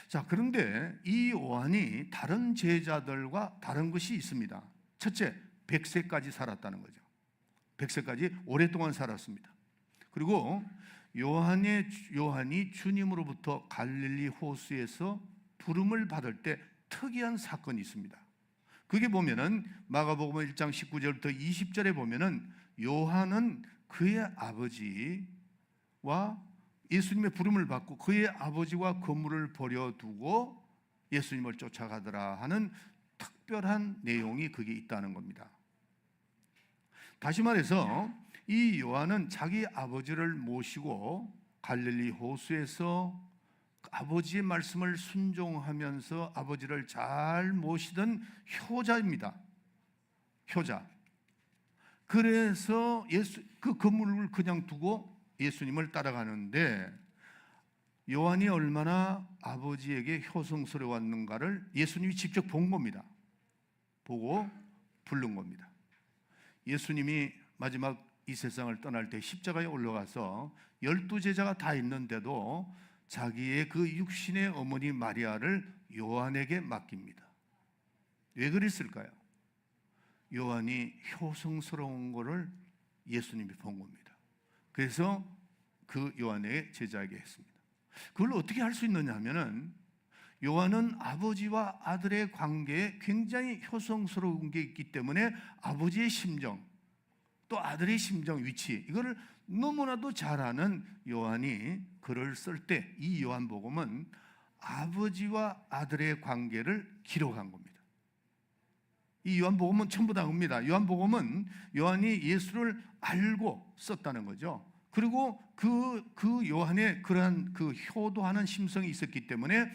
자, 그런데 이 요한이 다른 제자들과 다른 것이 있습니다. 첫째, 100세까지 살았다는 거죠. 100세까지 오랫동안 살았습니다. 그리고 요한이 주님으로부터 갈릴리 호수에서 부름을 받을 때 특이한 사건이 있습니다. 그게 보면은 마가복음 1장 19절부터 20절에 보면은 요한은 그의 아버지와 예수님의 부름을 받고 그의 아버지와 건물을 버려두고 예수님을 쫓아가더라 하는 특별한 내용이 거기에 있다는 겁니다. 다시 말해서 이 요한은 자기 아버지를 모시고 갈릴리 호수에서 아버지의 말씀을 순종하면서 아버지를 잘 모시던 효자입니다. 효자. 그래서 그 건물을 그냥 두고 예수님을 따라가는데 요한이 얼마나 아버지에게 효성스러웠는가를 예수님이 직접 본 겁니다. 보고 부른 겁니다. 예수님이 마지막 이 세상을 떠날 때 십자가에 올라가서 12제자가 다 있는데도 자기의 그 육신의 어머니 마리아를 요한에게 맡깁니다. 왜 그랬을까요? 요한이 효성스러운 것을 예수님이 본 겁니다. 그래서 그 요한의 제자에게 했습니다. 그걸 어떻게 할 수 있느냐 하면은 요한은 아버지와 아들의 관계에 굉장히 효성스러운 게 있기 때문에 아버지의 심정 또 아들의 심정 위치 이거를 너무나도 잘 아는 요한이 글을 쓸 때 이 요한복음은 아버지와 아들의 관계를 기록한 겁니다. 이 요한복음은 전부 다 겁니다. 요한복음은 요한이 예수를 알고 썼다는 거죠. 그리고 그 요한의 그러한 그 효도하는 심성이 있었기 때문에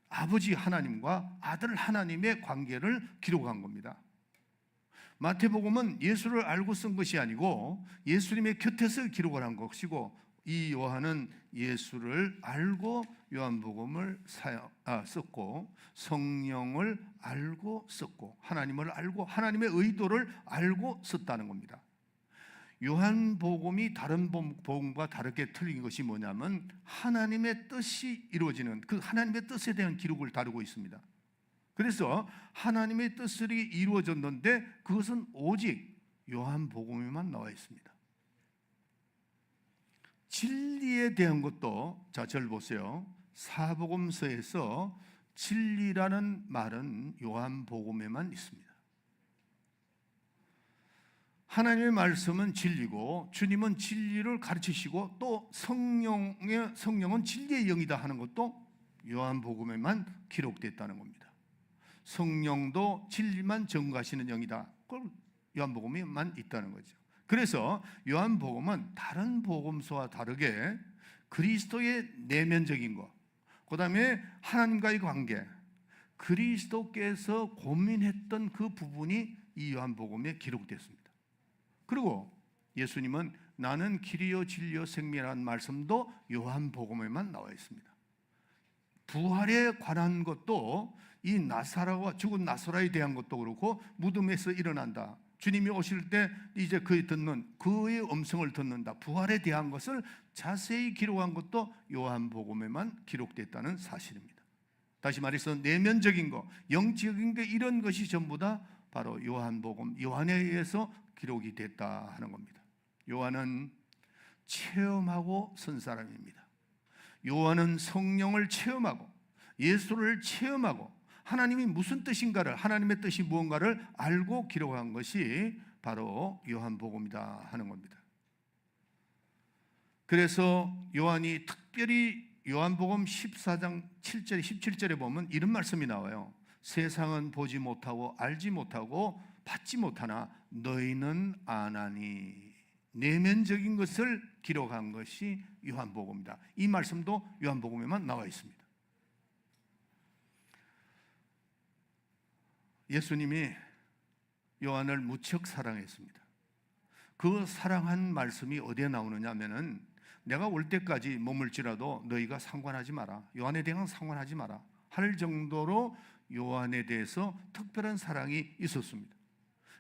아버지 하나님과 아들 하나님의 관계를 기록한 겁니다. 마태복음은 예수를 알고 쓴 것이 아니고 예수님의 곁에서 기록을 한 것이고 이 요한은 예수를 알고 요한복음을 썼고 성령을 알고 썼고 하나님을 알고 하나님의 의도를 알고 썼다는 겁니다. 요한복음이 다른 복음과 다르게 틀린 것이 뭐냐면 하나님의 뜻이 이루어지는 그 하나님의 뜻에 대한 기록을 다루고 있습니다. 그래서 하나님의 뜻이 이루어졌는데 그것은 오직 요한복음에만 나와 있습니다. 진리에 대한 것도 자, 저를 보세요. 사복음서에서 진리라는 말은 요한복음에만 있습니다. 하나님의 말씀은 진리고 주님은 진리를 가르치시고 또 성령은 진리의 영이다 하는 것도 요한복음에만 기록됐다는 겁니다. 성령도 진리만 증거하시는 영이다. 그걸 요한복음에만 있다는 거죠. 그래서 요한복음은 다른 복음서와 다르게 그리스도의 내면적인 것, 그 다음에 하나님과의 관계, 그리스도께서 고민했던 그 부분이 이 요한복음에 기록됐습니다. 그리고 예수님은 나는 길이요 진리요 생명이라는 말씀도 요한복음에만 나와 있습니다. 부활에 관한 것도 이 나사로와 죽은 나사로에 대한 것도 그렇고 무덤에서 일어난다. 주님이 오실 때 이제 그의 음성을 듣는다. 부활에 대한 것을 자세히 기록한 것도 요한복음에만 기록됐다는 사실입니다. 다시 말해서 내면적인 것, 영적인 것 이런 것이 전부 다 바로 요한복음, 요한에 의해서 기록이 됐다 하는 겁니다. 요한은 체험하고 선 사람입니다. 요한은 성령을 체험하고 예수를 체험하고 하나님이 무슨 뜻인가를 하나님의 뜻이 무언가를 알고 기록한 것이 바로 요한복음이다 하는 겁니다. 그래서 요한이 특별히 요한복음 14장 7절 17절에 보면 이런 말씀이 나와요. 세상은 보지 못하고 알지 못하고 받지 못하나 너희는 아나니 내면적인 것을 기록한 것이 요한복음이다. 이 말씀도 요한복음에만 나와 있습니다. 예수님이 요한을 무척 사랑했습니다. 그 사랑한 말씀이 어디에 나오느냐 하면은 내가 올 때까지 머물지라도 너희가 상관하지 마라. 요한에 대한 상관하지 마라. 할 정도로 요한에 대해서 특별한 사랑이 있었습니다.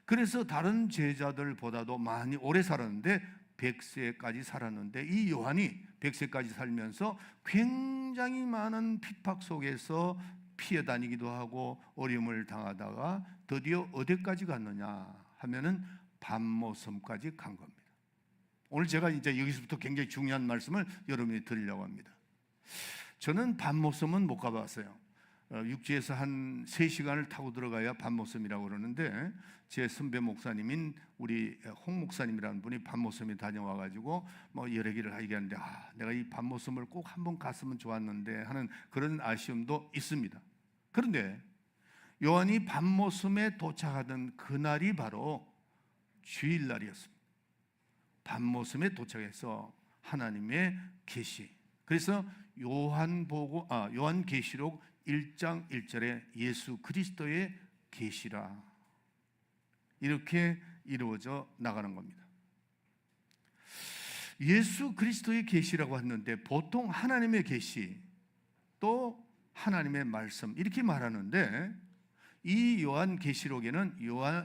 그래서 다른 제자들보다도 많이 오래 살았는데 100세까지 살았는데 이 요한이 100세까지 살면서 굉장히 많은 핍박 속에서 피해 다니기도 하고 어려움을 당하다가 드디어 어디까지 갔느냐 하면은 반모섬까지 간 겁니다. 오늘 제가 이제 여기서부터 굉장히 중요한 말씀을 여러분이 드리려고 합니다. 저는 반모섬은 못 가봤어요. 육지에서 한 3시간을 타고 들어가야 반모섬이라고 그러는데 제 선배 목사님인 우리 홍 목사님이라는 분이 반모섬에 다녀와가지고 뭐 여러 개를 얘기하는데 내가 이 반모섬을 꼭 한번 갔으면 좋았는데 하는 그런 아쉬움도 있습니다. 그런데 요한이 반모섬에 도착하던 그날이 바로 주일날이었습니다. 반모섬에 도착해서 하나님의 계시. 그래서 요한계시록 1장 1절에 예수 그리스도의 계시라 이렇게 이루어져 나가는 겁니다. 예수 그리스도의 계시라고 했는데 보통 하나님의 계시 또 하나님의 말씀 이렇게 말하는데 이 요한계시록에는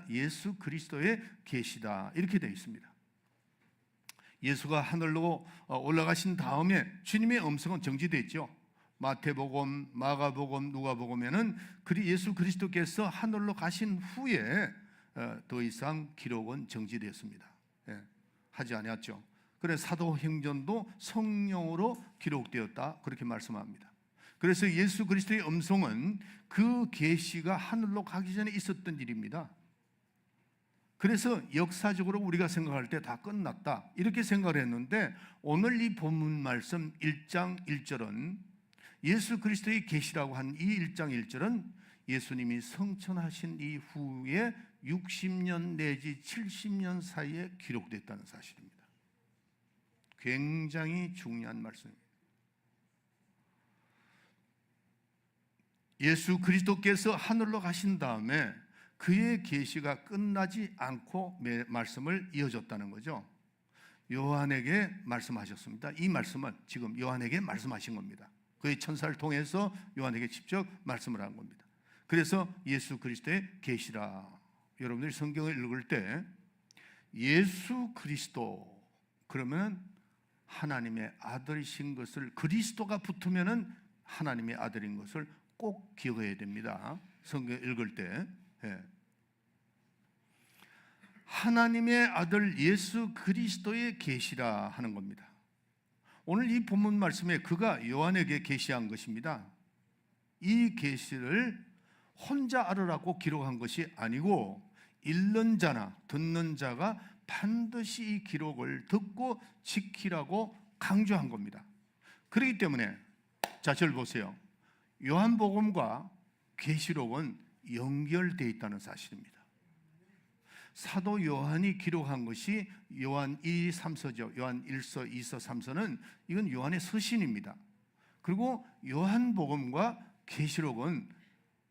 예수 그리스도의 계시다 이렇게 되어 있습니다. 예수가 하늘로 올라가신 다음에 주님의 음성은 정지되어 있죠. 마태복음, 마가복음, 누가복음에는 예수 그리스도께서 하늘로 가신 후에 더 이상 기록은 정지되었습니다. 하지 아니었죠. 그래서 사도행전도 성령으로 기록되었다 그렇게 말씀합니다. 그래서 예수 그리스도의 음성은 그 계시가 하늘로 가기 전에 있었던 일입니다. 그래서 역사적으로 우리가 생각할 때 다 끝났다 이렇게 생각을 했는데 오늘 이 본문 말씀 1장 1절은 예수 그리스도의 계시라고 한 이 1장 1절은 예수님이 성천하신 이후에 60년 내지 70년 사이에 기록됐다는 사실입니다. 굉장히 중요한 말씀입니다. 예수 그리스도께서 하늘로 가신 다음에 그의 계시가 끝나지 않고 말씀을 이어줬다는 거죠. 요한에게 말씀하셨습니다. 이 말씀은 지금 요한에게 말씀하신 겁니다. 그의 천사를 통해서 요한에게 직접 말씀을 한 겁니다. 그래서 예수 그리스도의 계시라. 여러분들이 성경을 읽을 때 예수 그리스도 그러면 하나님의 아들이신 것을 그리스도가 붙으면은 하나님의 아들인 것을 꼭 기억해야 됩니다. 성경 읽을 때 하나님의 아들 예수 그리스도의 계시라 하는 겁니다. 오늘 이 본문 말씀에 그가 요한에게 계시한 것입니다. 이 계시를 혼자 알으라고 기록한 것이 아니고 읽는 자나 듣는 자가 반드시 이 기록을 듣고 지키라고 강조한 겁니다. 그렇기 때문에 자, 저를 보세요. 요한복음과 계시록은 연결되어 있다는 사실입니다. 사도 요한이 기록한 것이 요한 1, 3서죠. 요한 1서, 2서, 3서는 이건 요한의 서신입니다. 그리고 요한복음과 계시록은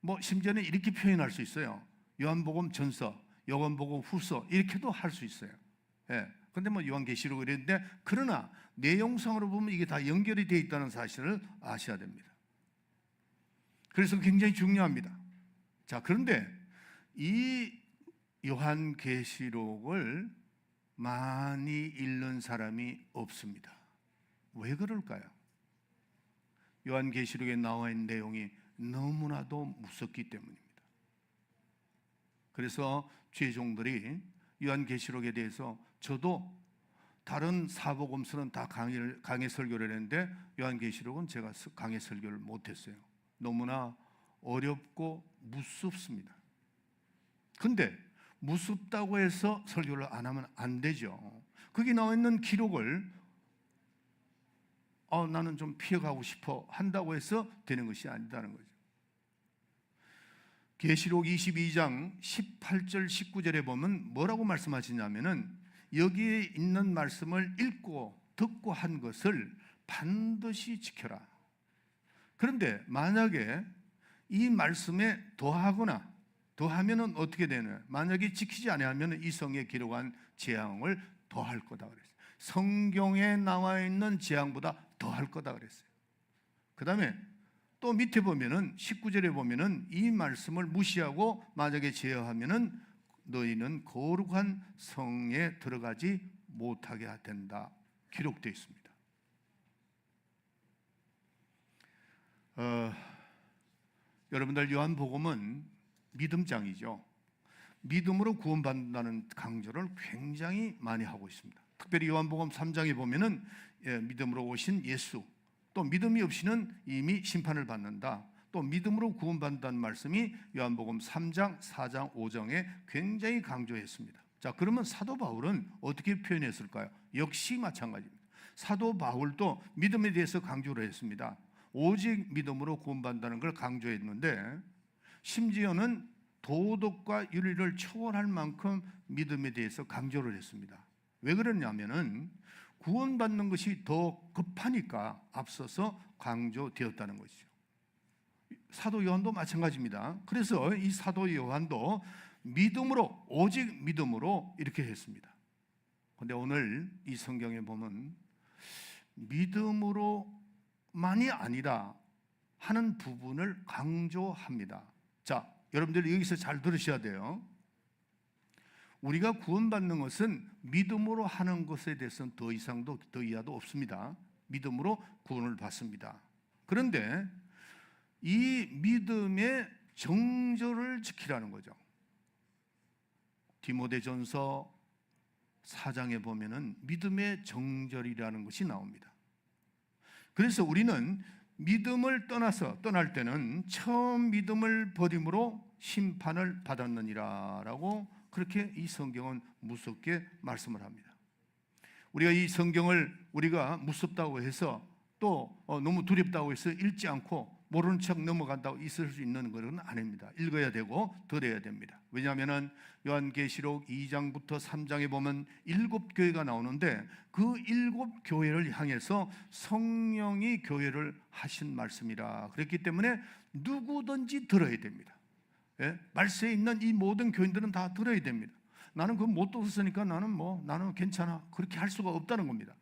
뭐 심지어는 이렇게 표현할 수 있어요. 요한복음 전서, 요한복음 후서 이렇게도 할 수 있어요. 그런데 뭐 요한계시록 이랬는데 그러나 내용상으로 보면 이게 다 연결이 되어 있다는 사실을 아셔야 됩니다. 그래서 굉장히 중요합니다. 자, 그런데 이 요한계시록을 많이 읽는 사람이 없습니다. 왜 그럴까요? 요한계시록에 나와 있는 내용이 너무나도 무섭기 때문입니다. 그래서 죄종들이 요한계시록에 대해서 저도 다른 사복음서는 다 강의 설교를 했는데 요한계시록은 제가 강의 설교를 못했어요. 너무나 어렵고 무섭습니다. 근데 무섭다고 해서 설교를 안 하면 안 되죠. 거기 나와 있는 기록을 나는 좀 피해가고 싶어 한다고 해서 되는 것이 아니다는 거죠. 계시록 22장 18절 19절에 보면 뭐라고 말씀하시냐면은 여기에 있는 말씀을 읽고 듣고 한 것을 반드시 지켜라. 그런데 만약에 이 말씀에 더하면은 어떻게 되느냐? 만약에 지키지 아니하면 이 성에 기록한 재앙을 더할 거다 그랬어요. 성경에 나와 있는 재앙보다 더할 거다 그랬어요. 그 다음에 또 밑에 보면은 19절에 보면은 이 말씀을 무시하고 만약에 제어하면은 너희는 거룩한 성에 들어가지 못하게 된다 기록되어 있습니다. 여러분들 요한복음은 믿음장이죠. 믿음으로 구원받는다는 강조를 굉장히 많이 하고 있습니다. 특별히 요한복음 3장에 보면은 믿음으로 오신 예수, 또 믿음이 없이는 이미 심판을 받는다. 또 믿음으로 구원받는다는 말씀이 요한복음 3장, 4장, 5장에 굉장히 강조했습니다. 자, 그러면 사도 바울은 어떻게 표현했을까요? 역시 마찬가지입니다. 사도 바울도 믿음에 대해서 강조를 했습니다. 오직 믿음으로 구원받는다는 걸 강조했는데 심지어는 도덕과 윤리를 초월할 만큼 믿음에 대해서 강조를 했습니다. 왜 그러냐면은 구원받는 것이 더 급하니까 앞서서 강조되었다는 것이죠. 사도 요한도 마찬가지입니다. 그래서 이 사도 요한도 믿음으로, 오직 믿음으로 이렇게 했습니다. 그런데 오늘 이 성경에 보면 믿음으로만이 아니라 하는 부분을 강조합니다. 자, 여러분들 여기서 잘 들으셔야 돼요. 우리가 구원받는 것은 믿음으로 하는 것에 대해서는 더 이상도 더 이하도 없습니다. 믿음으로 구원을 받습니다. 그런데 이 믿음의 정절을 지키라는 거죠. 디모데전서 4장에 보면은 믿음의 정절이라는 것이 나옵니다. 그래서 우리는 믿음을 떠날 때는 처음 믿음을 버림으로 심판을 받았느니라 라고 그렇게 이 성경은 무섭게 말씀을 합니다. 우리가 이 성경을 우리가 무섭다고 해서 또 너무 두렵다고 해서 읽지 않고 모르는 척 넘어간다고 있을 수 있는 것은 아닙니다. 읽어야 되고 들어야 됩니다. 왜냐하면 요한계시록 2장부터 3장에 보면 7교회가 나오는데 그 7교회를 향해서 성령이 교회를 하신 말씀이라 그랬기 때문에 누구든지 들어야 됩니다. 예? 말세에 있는 이 모든 교인들은 다 들어야 됩니다. 나는 그거 못 들었으니까 나는 괜찮아 그렇게 할 수가 없다는 겁니다.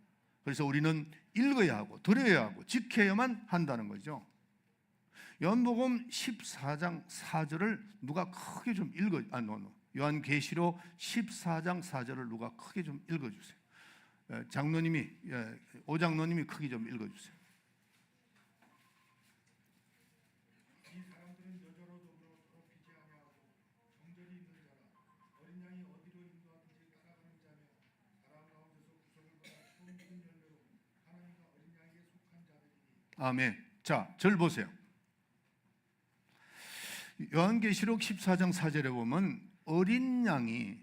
그래서 우리는 읽어야 하고 들어야 하고 지켜야만 한다는 거죠. 요한복음 14장 4절을 누가 크게 좀 요한계시록 14장 4절을 누가 크게 좀 읽어주세요. 장로님이, 오장로님이 크게 좀 읽어주세요. 아멘. 자, 절 보세요. 요한계시록 14장 4절에 보면 어린 양이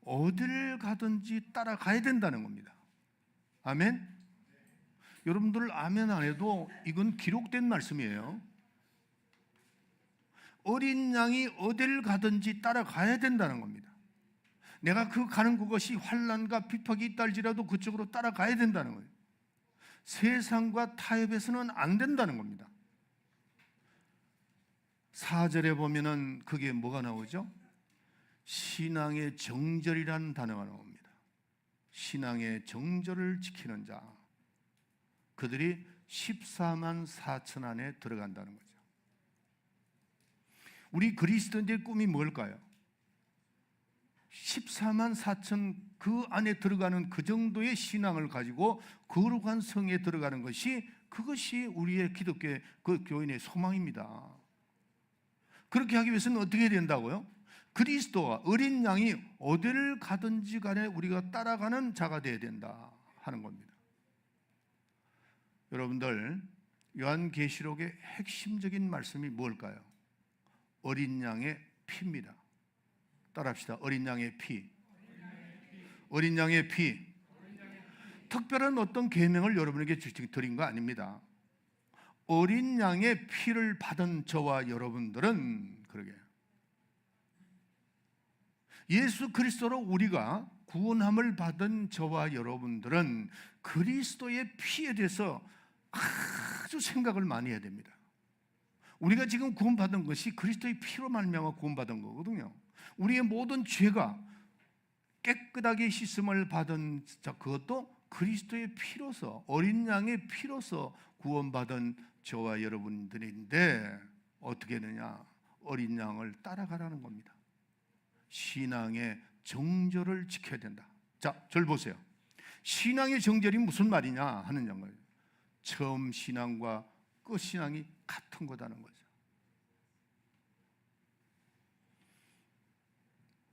어딜 가든지 따라가야 된다는 겁니다. 아멘? 여러분들 아멘 안 해도 이건 기록된 말씀이에요. 어린 양이 어딜 가든지 따라가야 된다는 겁니다. 내가 그 가는 그것이 환난과 핍박이 있다 할지라도 그쪽으로 따라가야 된다는 거예요. 세상과 타협해서는 안 된다는 겁니다. 4절에 보면은 그게 뭐가 나오죠? 신앙의 정절이라는 단어가 나옵니다. 신앙의 정절을 지키는 자, 그들이 14만 4천 안에 들어간다는 거죠. 우리 그리스도인들의 꿈이 뭘까요? 14만 4천 그 안에 들어가는 그 정도의 신앙을 가지고 거룩한 성에 들어가는 것이 그것이 우리의 기독교의 그 교인의 소망입니다. 그렇게 하기 위해서는 어떻게 해야 된다고요? 그리스도와 어린 양이 어디를 가든지 간에 우리가 따라가는 자가 되어야 된다 하는 겁니다. 여러분들 요한계시록의 핵심적인 말씀이 뭘까요? 어린 양의 피입니다. 따라합시다. 어린 양의 피. 어린 양의 피. 특별한 어떤 계명을 여러분에게 드린 거 아닙니다. 어린 양의 피를 받은 저와 여러분들은 그러게 예수 그리스도로 우리가 구원함을 받은 저와 여러분들은 그리스도의 피에 대해서 아주 생각을 많이 해야 됩니다. 우리가 지금 구원받은 것이 그리스도의 피로 말미암아 구원받은 거거든요. 우리의 모든 죄가 깨끗하게 씻음을 받은 그것도 그리스도의 피로서, 어린 양의 피로서 구원받은 저와 여러분들인데 어떻게 되냐? 어린 양을 따라가라는 겁니다. 신앙의 정절을 지켜야 된다. 자, 절 보세요. 신앙의 정절이 무슨 말이냐 하는 거예요. 처음 신앙과 끝 신앙이 같은 거다는 거죠.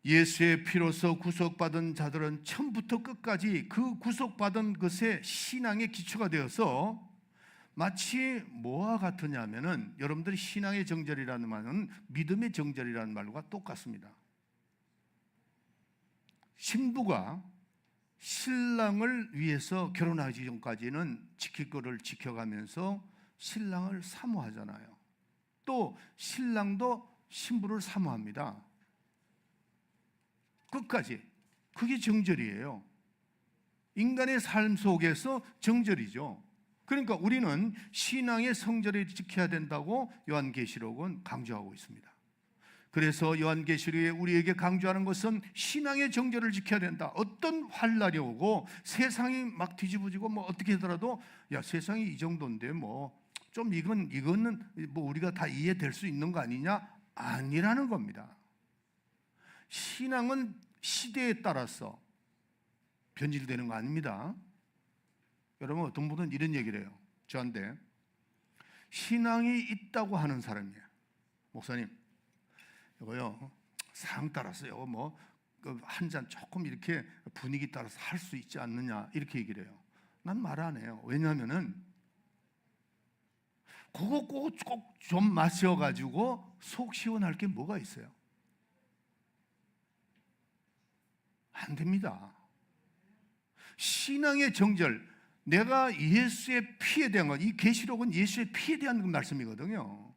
예수의 피로서 구속받은 자들은 처음부터 끝까지 그 구속받은 것에 신앙의 기초가 되어서 마치 뭐와 같으냐면은 여러분들이 신앙의 정절이라는 말은 믿음의 정절이라는 말과 똑같습니다. 신부가 신랑을 위해서 결혼하기 전까지는 지킬 것을 지켜가면서 신랑을 사모하잖아요. 또 신랑도 신부를 사모합니다. 끝까지. 그게 정절이에요. 인간의 삶 속에서 정절이죠. 그러니까 우리는 신앙의 성절을 지켜야 된다고 요한계시록은 강조하고 있습니다. 그래서 요한계시록에 우리에게 강조하는 것은 신앙의 정절을 지켜야 된다. 어떤 환난이 오고 세상이 막 뒤집어지고 뭐 어떻게 하더라도 야, 세상이 이 정도인데 뭐 좀 이거는 뭐 우리가 다 이해될 수 있는 거 아니냐? 아니라는 겁니다. 신앙은 시대에 따라서 변질되는 거 아닙니다. 여러분, 어떤 분은 이런 얘기를 해요. 저한테 신앙이 있다고 하는 사람이에요. 목사님, 이거요 상황 따라서요 뭐 한 잔 조금 이렇게 분위기 따라서 할 수 있지 않느냐 이렇게 얘기를 해요. 난 말 안 해요. 왜냐하면은 그거 꼭 좀 마셔가지고 속 시원할 게 뭐가 있어요? 안 됩니다. 신앙의 정절, 내가 예수의 피에 대한 것, 이 계시록은 예수의 피에 대한 말씀이거든요.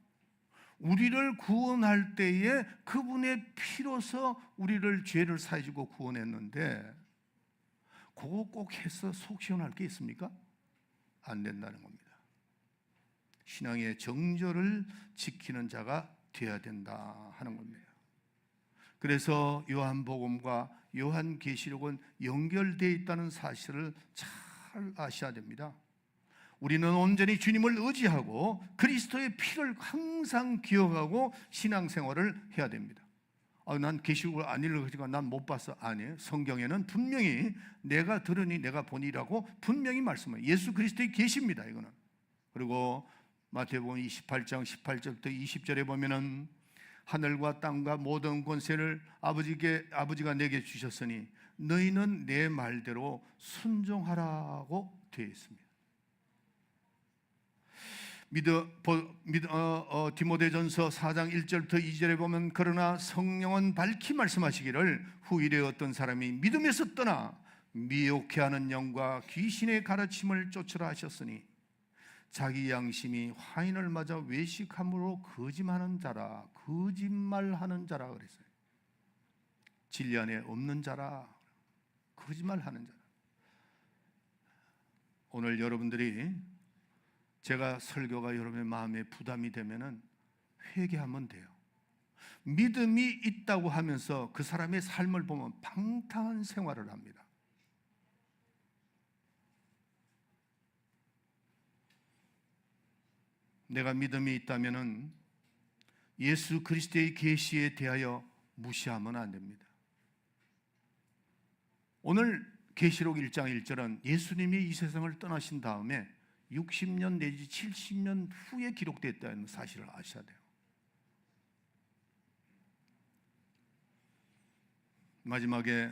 우리를 구원할 때에 그분의 피로서 우리를 죄를 사해주고 구원했는데 그거 꼭 해서 속 시원할 게 있습니까? 안 된다는 겁니다. 신앙의 정절을 지키는 자가 되어야 된다 하는 겁니다. 그래서 요한복음과 요한계시록은 연결되어 있다는 사실을 잘 아셔야 됩니다. 우리는 온전히 주님을 의지하고 그리스도의 피를 항상 기억하고 신앙생활을 해야 됩니다. 난 계시록을 안 읽으니까 난 못 봤어. 아니에요. 성경에는 분명히 내가 들으니 내가 보니라고 분명히 말씀해요. 예수 그리스도의 계시입니다. 이거는. 그리고 마태복음 28장 18절부터 20절에 보면은 하늘과 땅과 모든 권세를 아버지가 내게 주셨으니 너희는 내 말대로 순종하라고 되어 있습니다. 디모데전서 4장 1절부터 2절에 보면 그러나 성령은 밝히 말씀하시기를 후일에 어떤 사람이 믿음에서 떠나 미혹해하는 영과 귀신의 가르침을 쫓으라 하셨으니 자기 양심이 화인을 맞아 외식함으로 거짓말하는 자라 그랬어요. 진리 안에 없는 자라, 거짓말하는 자라. 오늘 여러분들이 제가 설교가 여러분의 마음에 부담이 되면은 회개하면 돼요. 믿음이 있다고 하면서 그 사람의 삶을 보면 방탕한 생활을 합니다. 내가 믿음이 있다면은 예수 그리스도의 계시에 대하여 무시하면 안 됩니다. 오늘 계시록 1장 1절은 예수님이 이 세상을 떠나신 다음에 60년 내지 70년 후에 기록됐다는 사실을 아셔야 돼요. 마지막에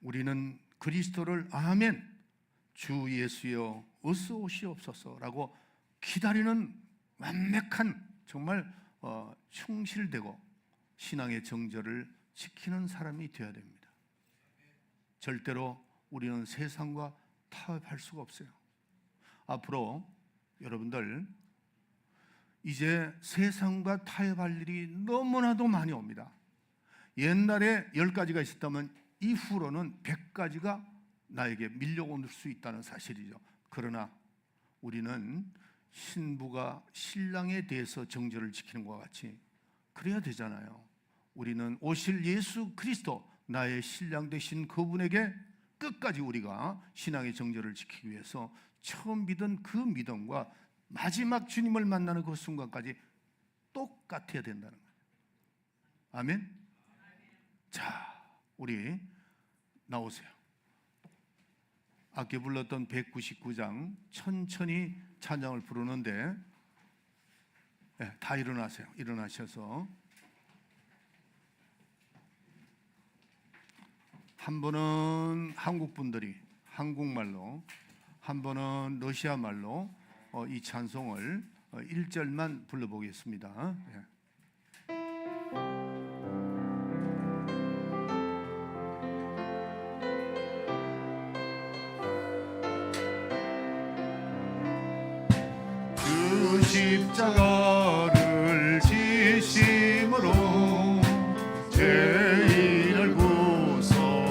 우리는 그리스도를 아멘 주 예수여 어서 오시옵소서라고 기다리는 완벽한 정말 충실되고 신앙의 정절을 지키는 사람이 되어야 됩니다. 절대로 우리는 세상과 타협할 수가 없어요. 앞으로 여러분들 이제 세상과 타협할 일이 너무나도 많이 옵니다. 옛날에 10가지가 있었다면 이후로는 100가지가 나에게 밀려올 수 있다는 사실이죠. 그러나 우리는 신부가 신랑에 대해서 정절을 지키는 것과 같이 그래야 되잖아요. 우리는 오실 예수 그리스도, 나의 신랑 되신 그분에게 끝까지 우리가 신앙의 정절을 지키기 위해서 처음 믿은 그 믿음과 마지막 주님을 만나는 그 순간까지 똑같아야 된다는 거예요. 아멘. 자, 우리 나오세요. 아까 불렀던 199장 천천히 찬양을 부르는데, 네, 다 일어나세요. 일어나셔서 한 번은 한국 분들이 한국말로, 한 번은 러시아 말로 이 찬송을 1절만 불러보겠습니다. 네. 그 십자가를 지심으로 죄인을 구속하셨으니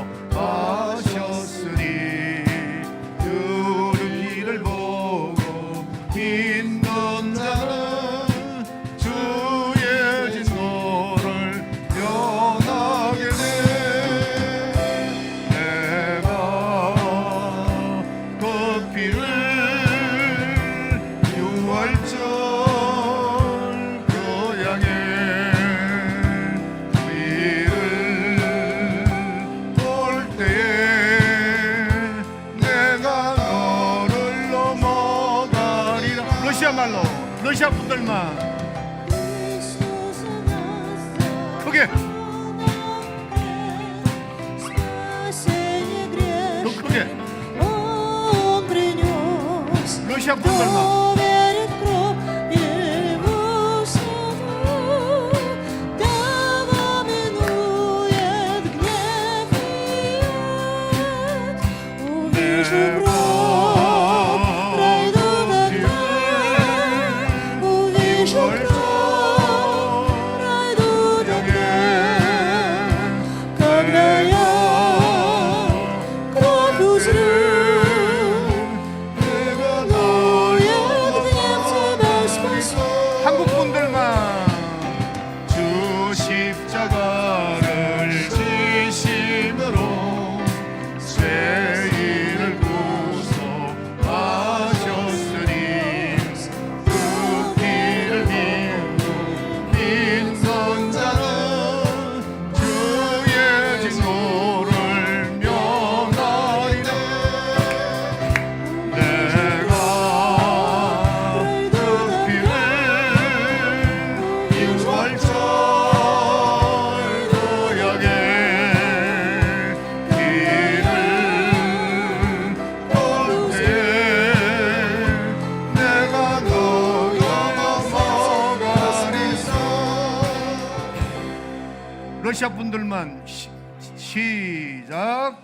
그 길을 보고 믿는 자는 주의 진노를 면하게 돼. 내가 그 피를 러시아 분들만 크게, 더 크게, 러시아 분들만 러시아 분들만 시작.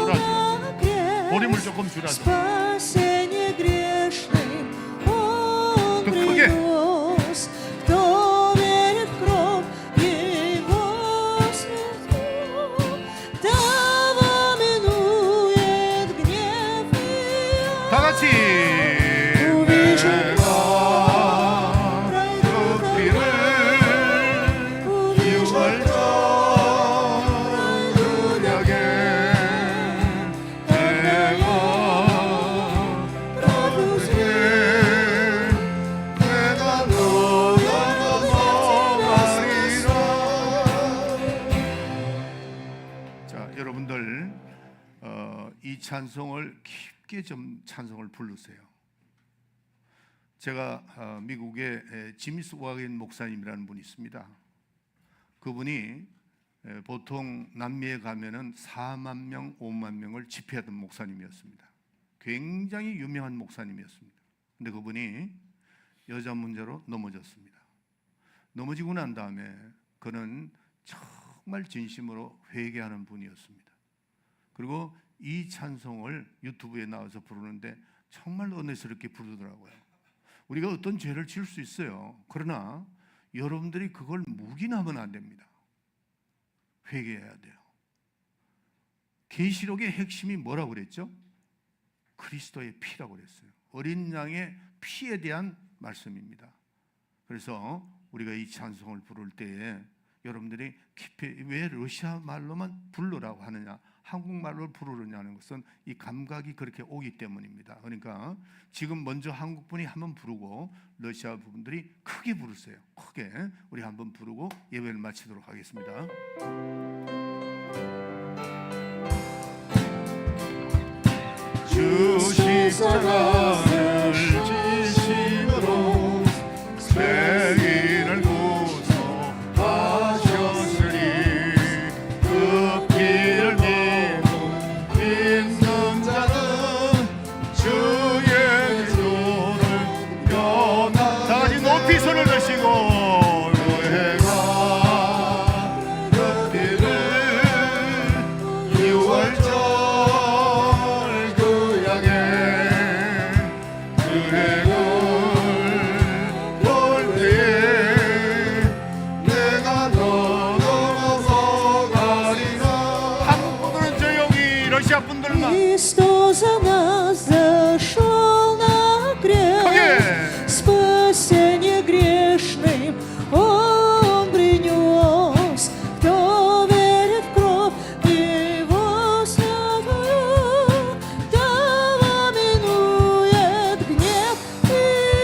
줄여줘. 볼륨을 조금 줄여줘. 더 크게. 다 같이. 여러분들 이 찬송을 깊게 좀 찬송을 부르세요. 제가 미국에 지미스 와겐 목사님이라는 분이 있습니다. 그분이 보통 남미에 가면은 4만 명, 5만 명을 집회하던 목사님이었습니다. 굉장히 유명한 목사님이었습니다. 근데 그분이 여자 문제로 넘어졌습니다. 넘어지고 난 다음에 그는 정말 진심으로 회개하는 분이었습니다. 그리고 이 찬송을 유튜브에 나와서 부르는데 정말 은혜스럽게 부르더라고요. 우리가 어떤 죄를 지을 수 있어요. 그러나 여러분들이 그걸 묵인하면 안 됩니다. 회개해야 돼요. 계시록의 핵심이 뭐라고 그랬죠? 그리스도의 피라고 그랬어요. 어린 양의 피에 대한 말씀입니다. 그래서 우리가 이 찬송을 부를 때에 여러분들이 깊이 왜 러시아 말로만 부르라고 하느냐, 한국말로 부르느냐는 것은 이 감각이 그렇게 오기 때문입니다. 그러니까 지금 먼저 한국분이 한번 부르고 러시아 분들이 크게 부르세요. 크게 우리 한번 부르고 예배를 마치도록 하겠습니다. 주 십자가를 지심으로 죄인을 구속하셨으니 그 피를 믿는 자는 주의 기도를 면하. 다 같이 높이 손을 드시고 Христос за нас зашел на крест, спасение грешным Он принес. Кто верит в кровь Его святую, того минует гнев и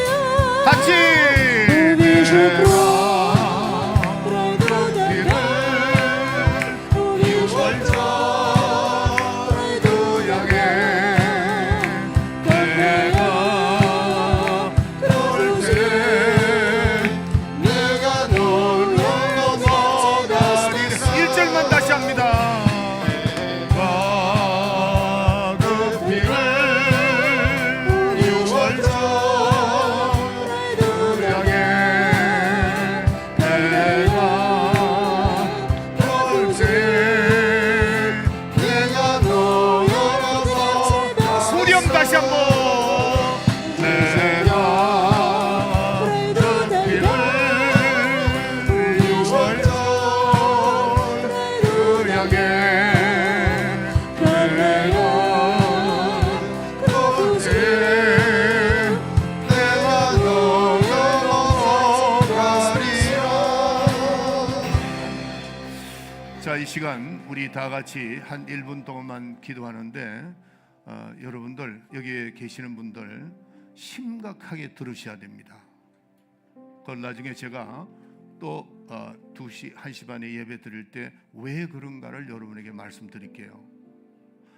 яд. Увижу кровь, пройду тогда, увижу 이 시간 우리 다 같이 한 1분 동안만 기도하는데 여러분들 여기에 계시는 분들 심각하게 들으셔야 됩니다. 그걸 나중에 제가 또 2시, 1시 반에 예배 드릴 때 왜 그런가를 여러분에게 말씀드릴게요.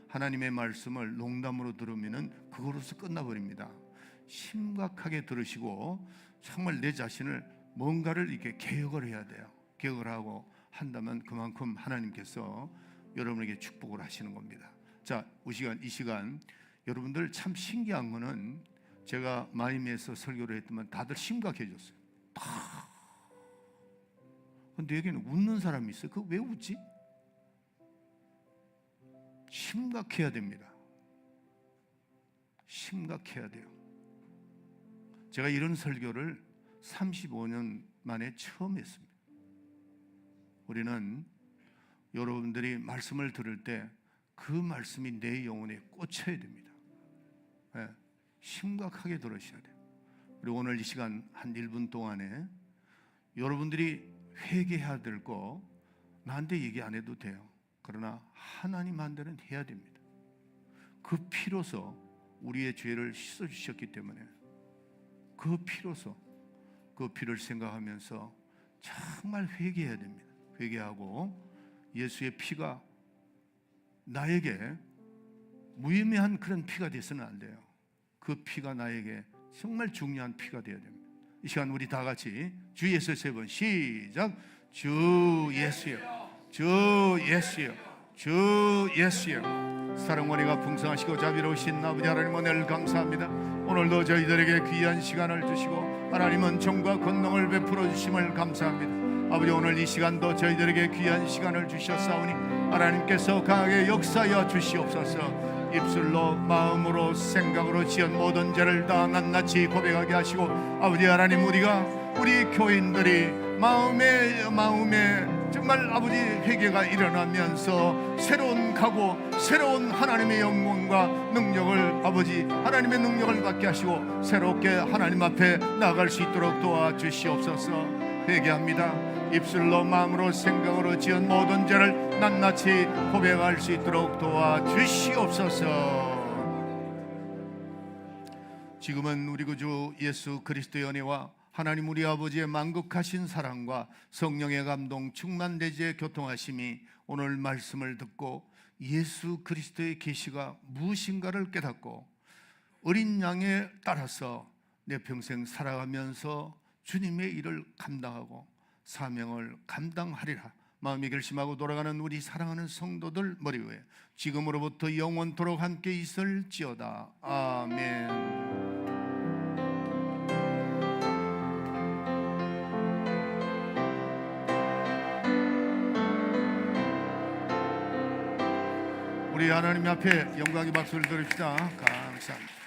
하나님의 말씀을 농담으로 들으면 그거로서 끝나버립니다. 심각하게 들으시고 정말 내 자신을 뭔가를 이렇게 개혁을 해야 돼요. 개혁을 하고 한다면 그만큼 하나님께서 여러분에게 축복을 하시는 겁니다. 자, 이 시간 여러분들 참 신기한 거는 제가 마이미에서 설교를 했더만 다들 심각해졌어요. 근데 여기는 웃는 사람이 있어요. 그거 왜 웃지? 심각해야 됩니다. 심각해야 돼요. 제가 이런 설교를 35년 만에 처음 했습니다. 우리는 여러분들이 말씀을 들을 때 그 말씀이 내 영혼에 꽂혀야 됩니다. 네, 심각하게 들으셔야 돼요. 그리고 오늘 이 시간 한 1분 동안에 여러분들이 회개해야 될 거 나한테 얘기 안 해도 돼요. 그러나 하나님한테는 해야 됩니다. 그 피로서 우리의 죄를 씻어주셨기 때문에 그 피로서 그 피를 생각하면서 정말 회개해야 됩니다. 회개하고 예수의 피가 나에게 무의미한 그런 피가 돼서는 안 돼요. 그 피가 나에게 정말 중요한 피가 되어야 됩니다. 이 시간 우리 다 같이 주 예수 3번 시작. 주 예수여, 주 예수여, 주 예수여. 사랑원이가 풍성하시고 자비로우신 아버지 하나님 은혜를 감사합니다. 오늘도 저희들에게 귀한 시간을 주시고 하나님은 정과 권능을 베풀어 주심을 감사합니다. 아버지 오늘 이 시간도 저희들에게 귀한 시간을 주셨사오니 하나님께서 강하게 역사하여 주시옵소서. 입술로 마음으로 생각으로 지은 모든 죄를 다 낱낱이 고백하게 하시고 아버지 하나님 우리가 우리 교인들이 마음에 정말 아버지 회개가 일어나면서 새로운 각오, 새로운 하나님의 영광과 능력을 아버지 하나님의 능력을 받게 하시고 새롭게 하나님 앞에 나아갈 수 있도록 도와주시옵소서. 회개합니다. 입술로 마음으로 생각으로 지은 모든 죄를 낱낱이 고백할 수 있도록 도와주시옵소서. 지금은 우리 구주 예수 그리스도의 은혜와 하나님 우리 아버지의 만극하신 사랑과 성령의 감동 충만 내지의 교통하심이 오늘 말씀을 듣고 예수 그리스도의 계시가 무엇인가를 깨닫고 어린 양에 따라서 내 평생 살아가면서 주님의 일을 감당하고 사명을 감당하리라 마음이 결심하고 돌아가는 우리 사랑하는 성도들 머리 위에 지금으로부터 영원토록 함께 있을지어다. 아멘. 우리 하나님 앞에 영광의 박수를 드립시다. 감사합니다.